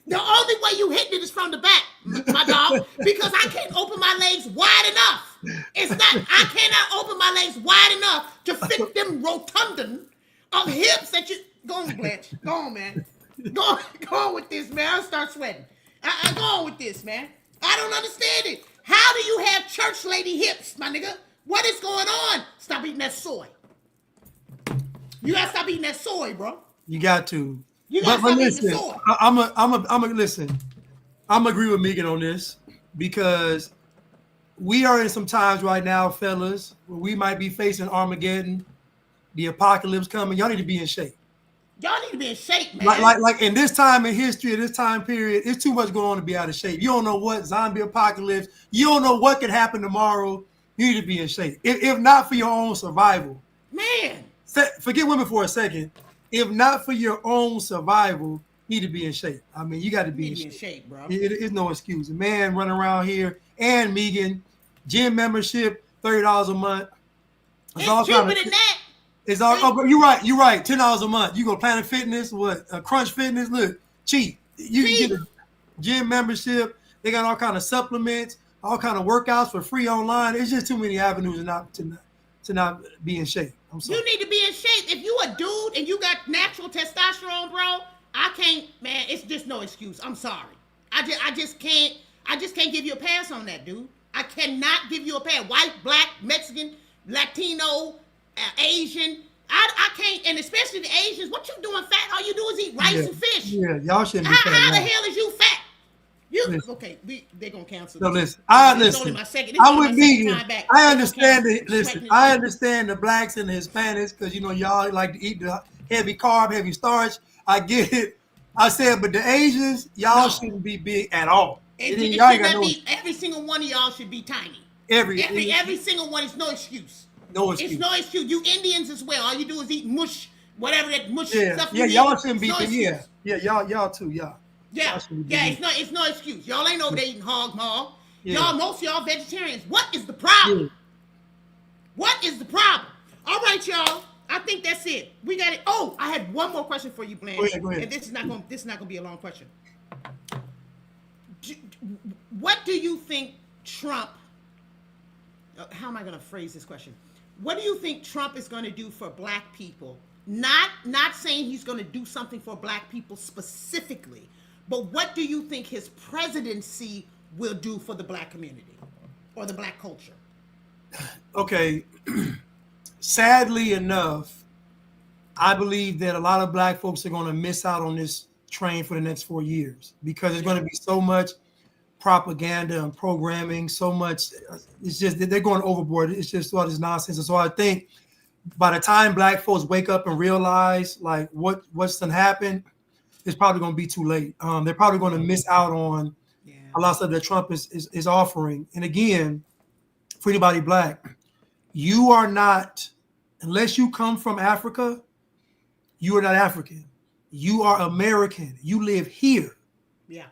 The only way you hitting it is from the back, my dog, because I can't open my legs wide enough. I cannot open my legs wide enough to fit them rotundum of hips that you, go on, Blanche. Go on, man. Go on with this, man. I'll start sweating. I go on with this, man. I don't understand it. How do you have church lady hips, my nigga? What is going on? Stop eating that soy. You gotta stop eating that soy, bro. You got to. You gotta But stop listen, eating the soy. I'm a listen. I'm agree with Megan on this because we are in some times right now, fellas, where we might be facing Armageddon, the apocalypse coming. Y'all need to be in shape. Y'all need to be in shape, man. Like in this time in history, in this time period, it's too much going on to be out of shape. You don't know what zombie apocalypse. You don't know what could happen tomorrow. You need to be in shape. If not for your own survival, Man. forget women for a second. If not for your own survival, you need to be in shape. I mean, you got to be in shape, bro. It's no excuse. A man running around here and Megan, gym membership, $30 a month. It's cheaper than that. It's all. Oh, you're right. $10 a month. You go Planet Fitness, Crunch Fitness. Look, cheap. You can get a gym membership. They got all kind of supplements, all kind of workouts for free online. It's just too many avenues to not be in shape. I'm sorry. You need to be in shape. If you a dude and you got natural testosterone, bro, I can't, man. It's just no excuse. I'm sorry. I just can't give you a pass on that, dude. I cannot give you a pass. White, black, Mexican, Latino, Asian. I can't, and especially the Asians. What you doing fat? All you do is eat rice and fish. Yeah, y'all shouldn't be fat. How the hell is you fat? Listen. They're gonna cancel. No, this. listen. I'm with Megan. I understand it. Listen, I understand the blacks and the Hispanics because y'all like to eat the heavy carb, heavy starch. I get it. I said, but the Asians, y'all shouldn't be big at all. Every single one of y'all should be tiny. Every single one is no excuse. No excuse. It's no excuse. You Indians as well. All you do is eat mush, whatever that mush stuff. Yeah, y'all shouldn't be. Y'all too. Yeah, it's no excuse. Y'all ain't over there eating hog maw. Yeah. Most of y'all vegetarians. What is the problem? Yeah. What is the problem? All right, y'all. I think that's it. We got it. Oh, I had one more question for you, Blanche. Go ahead. And this is not gonna be a long question. What do you think Trump? How am I gonna phrase this question? What do you think Trump is gonna do for black people? Not saying he's gonna do something for black people specifically. But what do you think his presidency will do for the black community or the black culture? Okay. Sadly enough, I believe that a lot of black folks are going to miss out on this train for the next 4 years because there's going to be so much propaganda and programming, so much. It's just they're going overboard. It's just all this nonsense. And so I think by the time black folks wake up and realize like what's going to happen, it's probably going to be too late. They're probably going to miss out on a lot of stuff that Trump is offering. And again, for anybody black, you are not, unless you come from Africa, you are not African. You are American. You live here. Yeah.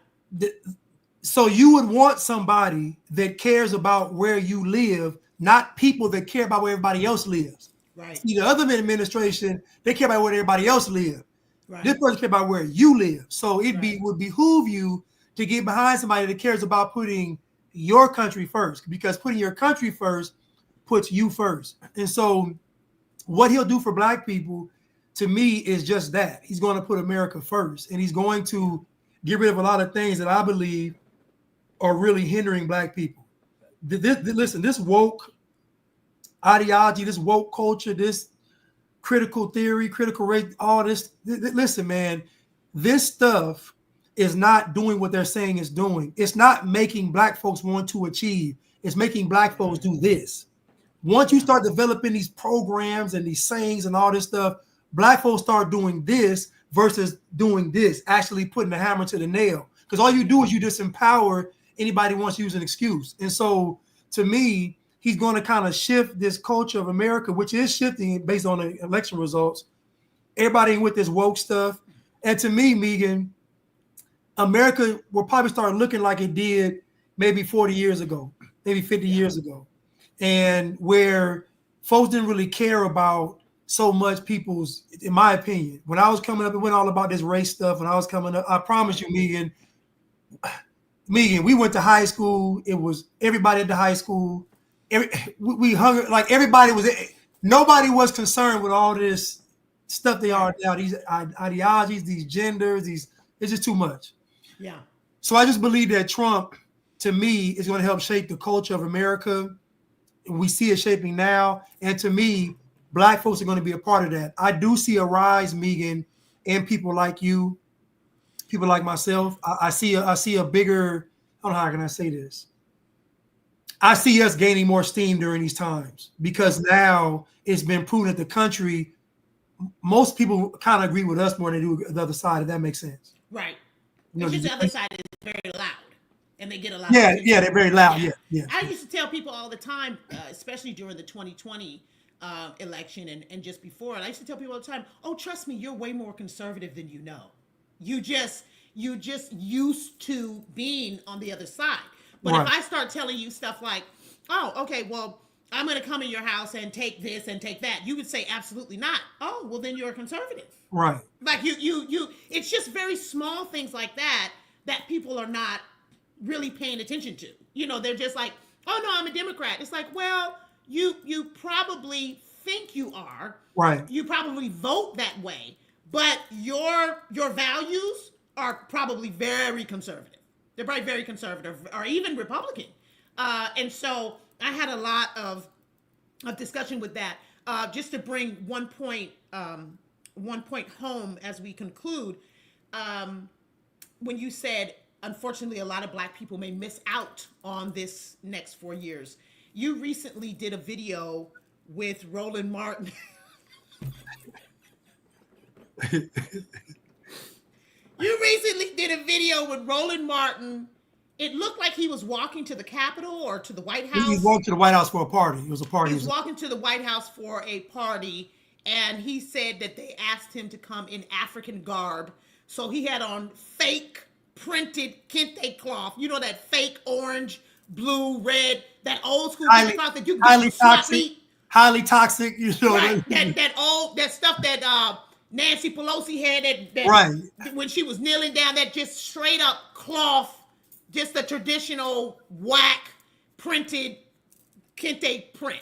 So you would want somebody that cares about where you live, not people that care about where everybody else lives. Right. See, the other administration, they care about where everybody else lives. Right. This person cares about where you live. So would behoove you to get behind somebody that cares about putting your country first, because putting your country first puts you first. And so what he'll do for black people, to me, is just that. He's going to put America first, and he's going to get rid of a lot of things that I believe are really hindering black people. Listen, this woke ideology, this woke culture, this critical theory, critical race, all this. Listen, man, this stuff is not doing what they're saying it's doing. It's not making black folks want to achieve. It's making black folks do this. Once you start developing these programs and these sayings and all this stuff, black folks start doing this versus doing this, actually putting the hammer to the nail. Because all you do is you disempower anybody who wants to use an excuse. And so to me, he's going to kind of shift this culture of America, which is shifting based on the election results. Everybody with this woke stuff. And to me, Megan, America will probably start looking like it did maybe 40 years ago, maybe 50 years ago. And where folks didn't really care about so much people's, in my opinion, when I was coming up, it went all about this race stuff. When I was coming up, I promise you, Megan, we went to high school. It was everybody at the high school. We hung, like everybody was, nobody was concerned with all this stuff they are now, these ideologies, these genders, it's just too much. Yeah. So I just believe that Trump, to me, is going to help shape the culture of America. We see it shaping now. And to me, black folks are going to be a part of that. I do see a rise, Megan, in people like you, people like myself. I see a bigger, I don't know how can I say this. I see us gaining more steam during these times because now it's been proven that the country, most people kind of agree with us more than they do the other side, if that makes sense. Right. You know, Because the other side is very loud and they get a lot. Yeah, they're very loud. Yeah. I used to tell people all the time, especially during the 2020 election and just before, and I used to tell people all the time, oh, trust me, you're way more conservative than you know. You just used to being on the other side. But Right. if I start telling you stuff like, oh, okay, well, I'm going to come in your house and take this and take that, you would say absolutely not. Oh, well, then you're a conservative. Right. Like you, it's just very small things like that people are not really paying attention to. You know, they're just like, oh no, I'm a Democrat. It's like, well, you probably think you are. Right. You probably vote that way, but your values are probably very conservative. They're probably very conservative or even Republican. And so I had a lot of discussion with that. Just to bring one point home as we conclude, when you said, unfortunately, a lot of black people may miss out on this next 4 years. You recently did a video with Roland Martin. You recently did a video with Roland Martin. It looked like he was walking to the Capitol or to the White House. He walked to the White House for a party. It was a party. He was walking to the White House for a party, and he said that they asked him to come in African garb. So he had on fake printed kente cloth. You know, that fake orange, blue, red, that old school cloth that you can get swap meet. Highly toxic, you know. Right. That stuff that Nancy Pelosi had that right. when she was kneeling down, that just straight up cloth, just the traditional whack printed kente print.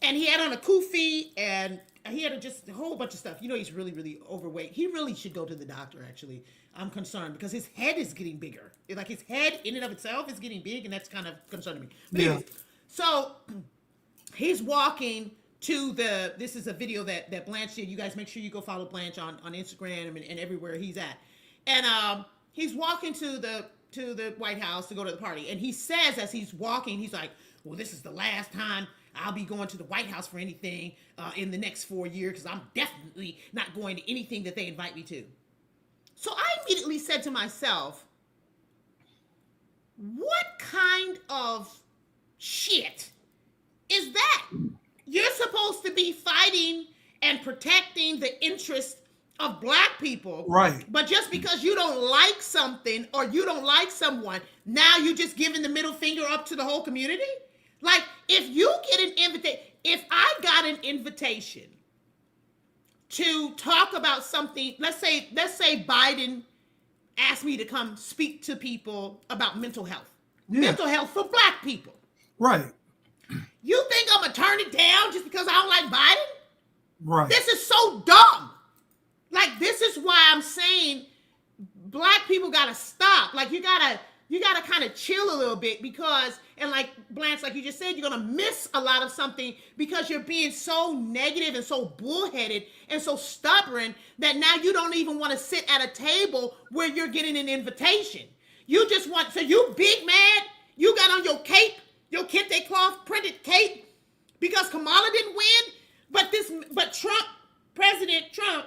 And he had on a kufi and he had just a whole bunch of stuff. You know, he's really, really overweight. He really should go to the doctor, actually. I'm concerned because his head is getting bigger. Like his head in and of itself is getting big, and that's kind of concerning me. But anyways, so he's walking to this is a video that Blanche did. You guys make sure you go follow Blanche on Instagram and everywhere he's at. And he's walking to the White House to go to the party. And he says, as he's walking, he's like, well, this is the last time I'll be going to the White House for anything in the next 4 years, because I'm definitely not going to anything that they invite me to. So I immediately said to myself, what kind of shit is that? You're supposed to be fighting and protecting the interests of black people. Right. But just because you don't like something or you don't like someone, now you're just giving the middle finger up to the whole community? Like, if you get an invitation, if I got an invitation to talk about something, let's say Biden asked me to come speak to people about mental health. Yeah. Mental health for black people. Right. You think I'm gonna turn it down just because I don't like Biden? Right. This is so dumb. Like, this is why I'm saying black people gotta stop. Like, you gotta kind of chill a little bit, because, and like Blanche, like you just said, you're gonna miss a lot of something because you're being so negative and so bullheaded and so stubborn that now you don't even want to sit at a table where you're getting an invitation. You just want, so you big mad, you got on your cape, your kente cloth printed cape, because Kamala didn't win, but President Trump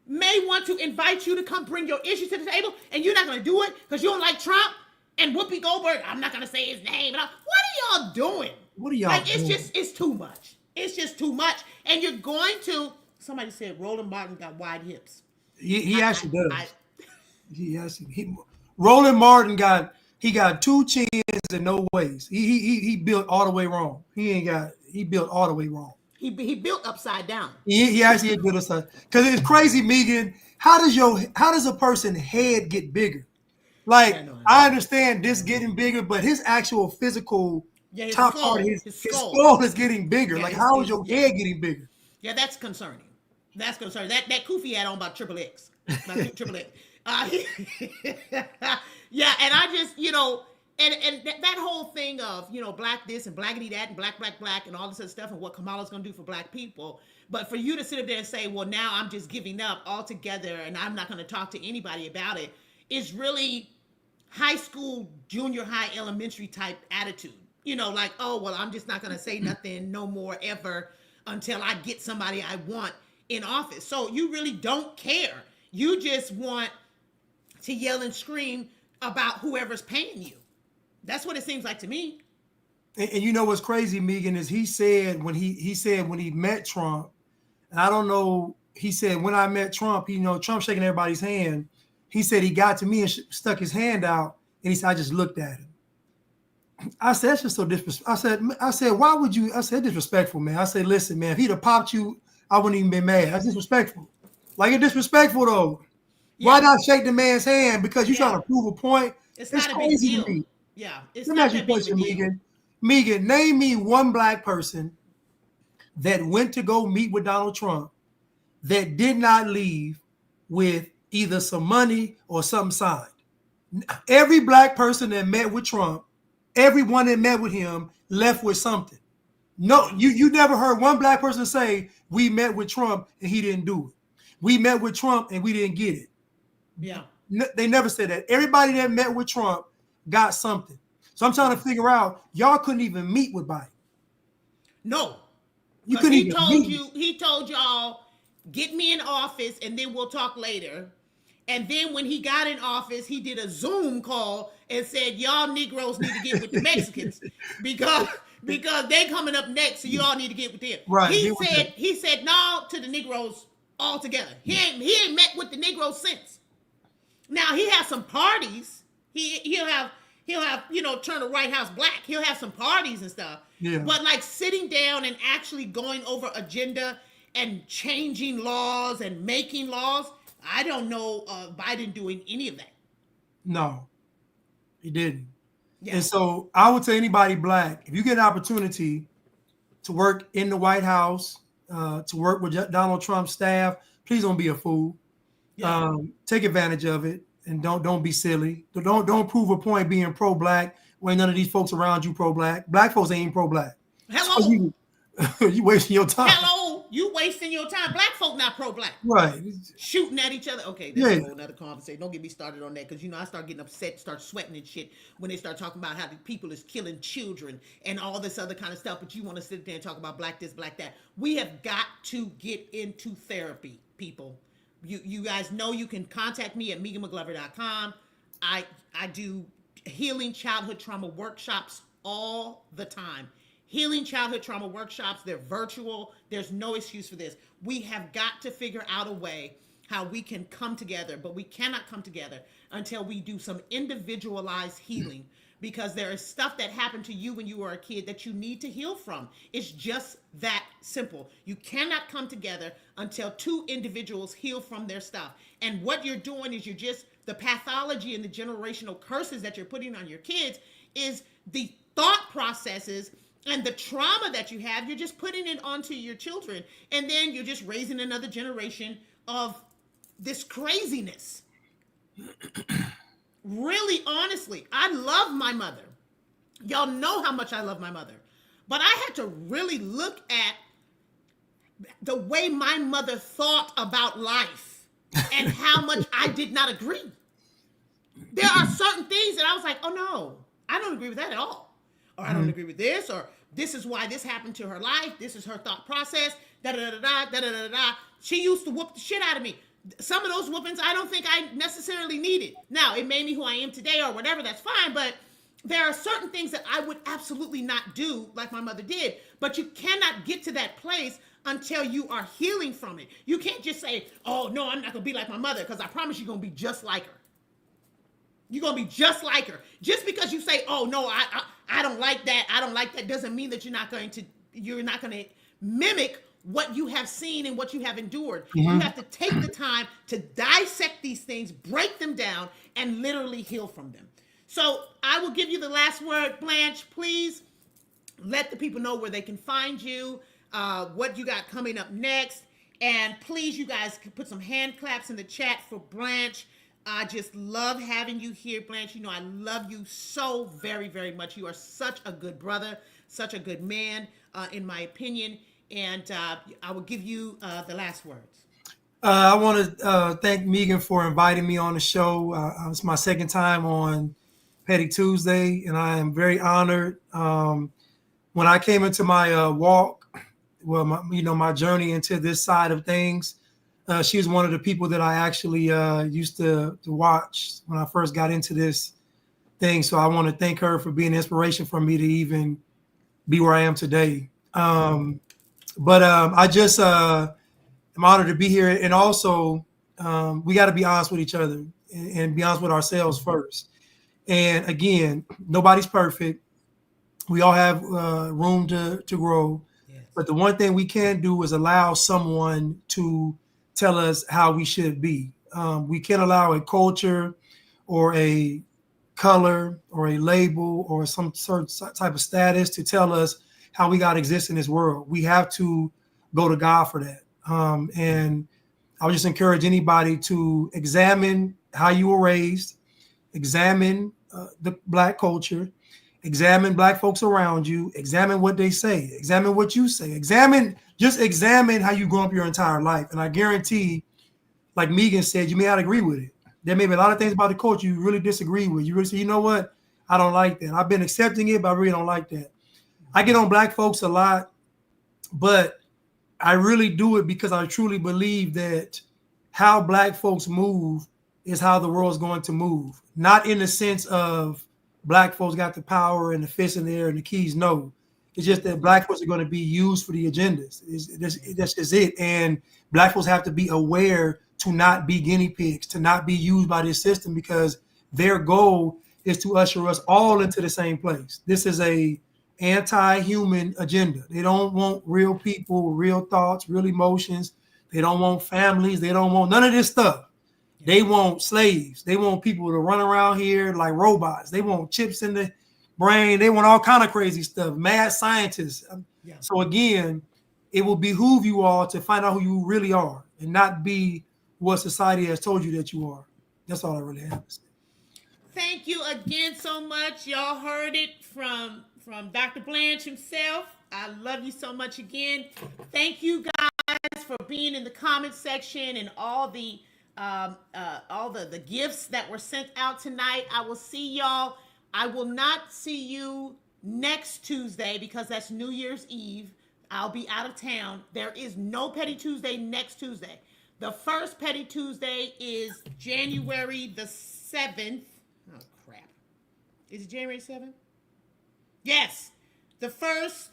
may want to invite you to come bring your issues to the table, and you're not going to do it because you don't like Trump and Whoopi Goldberg. I'm not going to say his name. What are y'all doing? What are y'all doing? It's too much. It's just too much. And you're going to, somebody said Roland Martin got wide hips. He actually does. Roland Martin got 2 chins and no waist. He built all the way wrong. He built all the way wrong. He built upside down. He actually built upside. Because it's crazy, Megan. How does a person's head get bigger? Like, I understand this getting bigger, but his actual physical top part, his skull is getting bigger. Yeah, like, how is your head getting bigger? Yeah, that's concerning. That Kofi had on about triple X. Triple X. Yeah, and I just, and that whole thing of, black this and blackity that and black and all this other stuff and what Kamala's going to do for black people. But for you to sit up there and say, well, now I'm just giving up altogether and I'm not going to talk to anybody about it, is really high school, junior high, elementary type attitude. Like, oh, well, I'm just not going to say nothing no more ever until I get somebody I want in office. So you really don't care. You just want to yell and scream about whoever's paying you. That's what it seems like to me. And you know what's crazy, Megan, is he said when he met Trump, and I don't know, he said when I met Trump, Trump shaking everybody's hand. He said he got to me and stuck his hand out, and he said I just looked at him. I said that's just so disrespectful. I said why would you? I said disrespectful, man. I said listen, man, if he'd have popped you, I wouldn't even been mad. That's disrespectful. Like it's disrespectful though. Yeah. Why not shake the man's hand because you're trying to prove a point? It's not a big deal. To me. Yeah, it's Let not me that big ask you a question, deal. Megan, name me one black person that went to go meet with Donald Trump that did not leave with either some money or something signed. Every black person that met with Trump, everyone that met with him left with something. No, you never heard one black person say, we met with Trump and he didn't do it. We met with Trump and we didn't get it. Yeah. They never said that. Everybody that met with Trump got something. So I'm trying to figure out, y'all couldn't even meet with Biden. No. You couldn't even meet. He told y'all, get me in office and then we'll talk later. And then when he got in office, he did a Zoom call and said, y'all Negroes need to get with the Mexicans because they coming up next, so you all need to get with them. Right. He said no to the Negroes altogether. He ain't met with the Negroes since. Now he has some parties. He'll have turn the White House black. He'll have some parties and stuff. Yeah. But like sitting down and actually going over agenda and changing laws and making laws, I don't know Biden doing any of that. No, he didn't. Yeah. And so I would tell anybody black, if you get an opportunity to work in the White House, to work with Donald Trump's staff, please don't be a fool. Yeah. Take advantage of it and don't be silly. Don't prove a point being pro-black when none of these folks around you pro-black. Black folks ain't pro-black. Hello. So you wasting your time. Hello. You wasting your time. Black folk not pro-black. Right. Shooting at each other. Okay, that's a whole nother conversation. Don't get me started on that because, I start getting upset, start sweating and shit when they start talking about how the people is killing children and all this other kind of stuff. But you want to sit there and talk about black this, black that. We have got to get into therapy, people. You guys know you can contact me at meganmcglover.com. I do healing childhood trauma workshops all the time. Healing childhood trauma workshops, they're virtual. There's no excuse for this. We have got to figure out a way how we can come together, but we cannot come together until we do some individualized healing because there is stuff that happened to you when you were a kid that you need to heal from. It's just that simple. You cannot come together until two individuals heal from their stuff. And what you're doing is the pathology and the generational curses that you're putting on your kids is the thought processes and the trauma that you have, you're just putting it onto your children. And then you're just raising another generation of this craziness. Really, honestly, I love my mother. Y'all know how much I love my mother. But I had to really look at the way my mother thought about life and how much I did not agree. There are certain things that I was like, oh no, I don't agree with that at all. or I don't agree with this, or this is why this happened to her life. This is her thought process. Da da da da da da da da. She used to whoop the shit out of me. Some of those whoopings I don't think I necessarily needed. Now, it made me who I am today or whatever, that's fine, but there are certain things that I would absolutely not do like my mother did. But you cannot get to that place until you are healing from it. You can't just say, oh, no, I'm not going to be like my mother, because I promise you're going to be just like her. You're going to be just like her. Just because you say, oh, no, I don't like that, I don't like that, doesn't mean that you're not going to mimic what you have seen and what you have endured. You have to take the time to dissect these things, break them down, and literally heal from them. So I will give you the last word. Blanche, please let the people know where they can find you, what you got coming up next. And please, you guys, put some hand claps in the chat for Blanche. I just love having you here, Blanche. You know, I love you so very, very much. You are such a good brother, such a good man, in my opinion. And I will give you the last words. I want to thank Megan for inviting me on the show. It's my second time on Petty Tuesday, and I am very honored. When I came into my walk, well, my journey into this side of things, she was one of the people that I actually used to watch when I first got into this thing. So I want to thank her for being an inspiration for me to even be where I am today. But I just am honored to be here. And also, we got to be honest with each other and be honest with ourselves first. And again, nobody's perfect. We all have room to grow. Yes. But the one thing we can do is allow someone to tell us how we should be. We can't allow a culture or a color or a label or some certain type of status to tell us how we got to exist in this world. We have to go to God for that. And I would just encourage anybody to examine how you were raised, examine the Black culture, examine Black folks around you, examine what they say, examine what you say, examine how you grew up your entire life. And I guarantee, like Megan said, you may not agree with it. There may be a lot of things about the culture you really disagree with. You really say, you know what? I don't like that. I've been accepting it, but I really don't like that. I get on Black folks a lot, but I really do it because I truly believe that how Black folks move is how the world's going to move. Not in the sense of Black folks got the power and the fists in the air and the keys. No, it's just that Black folks are going to be used for the agendas. That's just it. And Black folks have to be aware to not be guinea pigs, to not be used by this system, because their goal is to usher us all into the same place. This is a anti-human agenda. They don't want real people, real thoughts, real emotions. They don't want families. They don't want none of this stuff. They want slaves. They want people to run around here like robots. They want chips in the brain. They want all kind of crazy stuff, mad scientists. Yeah. So again, it will behoove you all to find out who you really are and not be what society has told you that you are. That's all I really have to say. Thank you again so much. Y'all heard it from Dr. Blanche himself. I love you so much again. Thank you guys for being in the comment section and all the gifts that were sent out tonight. I will see y'all. I will not see you next Tuesday because that's New Year's Eve. I'll be out of town. There is no Petty Tuesday next Tuesday. The first Petty Tuesday is January the 7th. Oh, crap. Is it January 7th? Yes. The first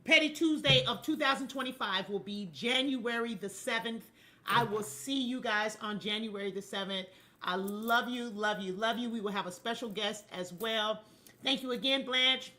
Petty Tuesday of 2025 will be January the 7th. I will see you guys on January the 7th. I love you, love you, love you. We will have a special guest as well. Thank you again, Blanche.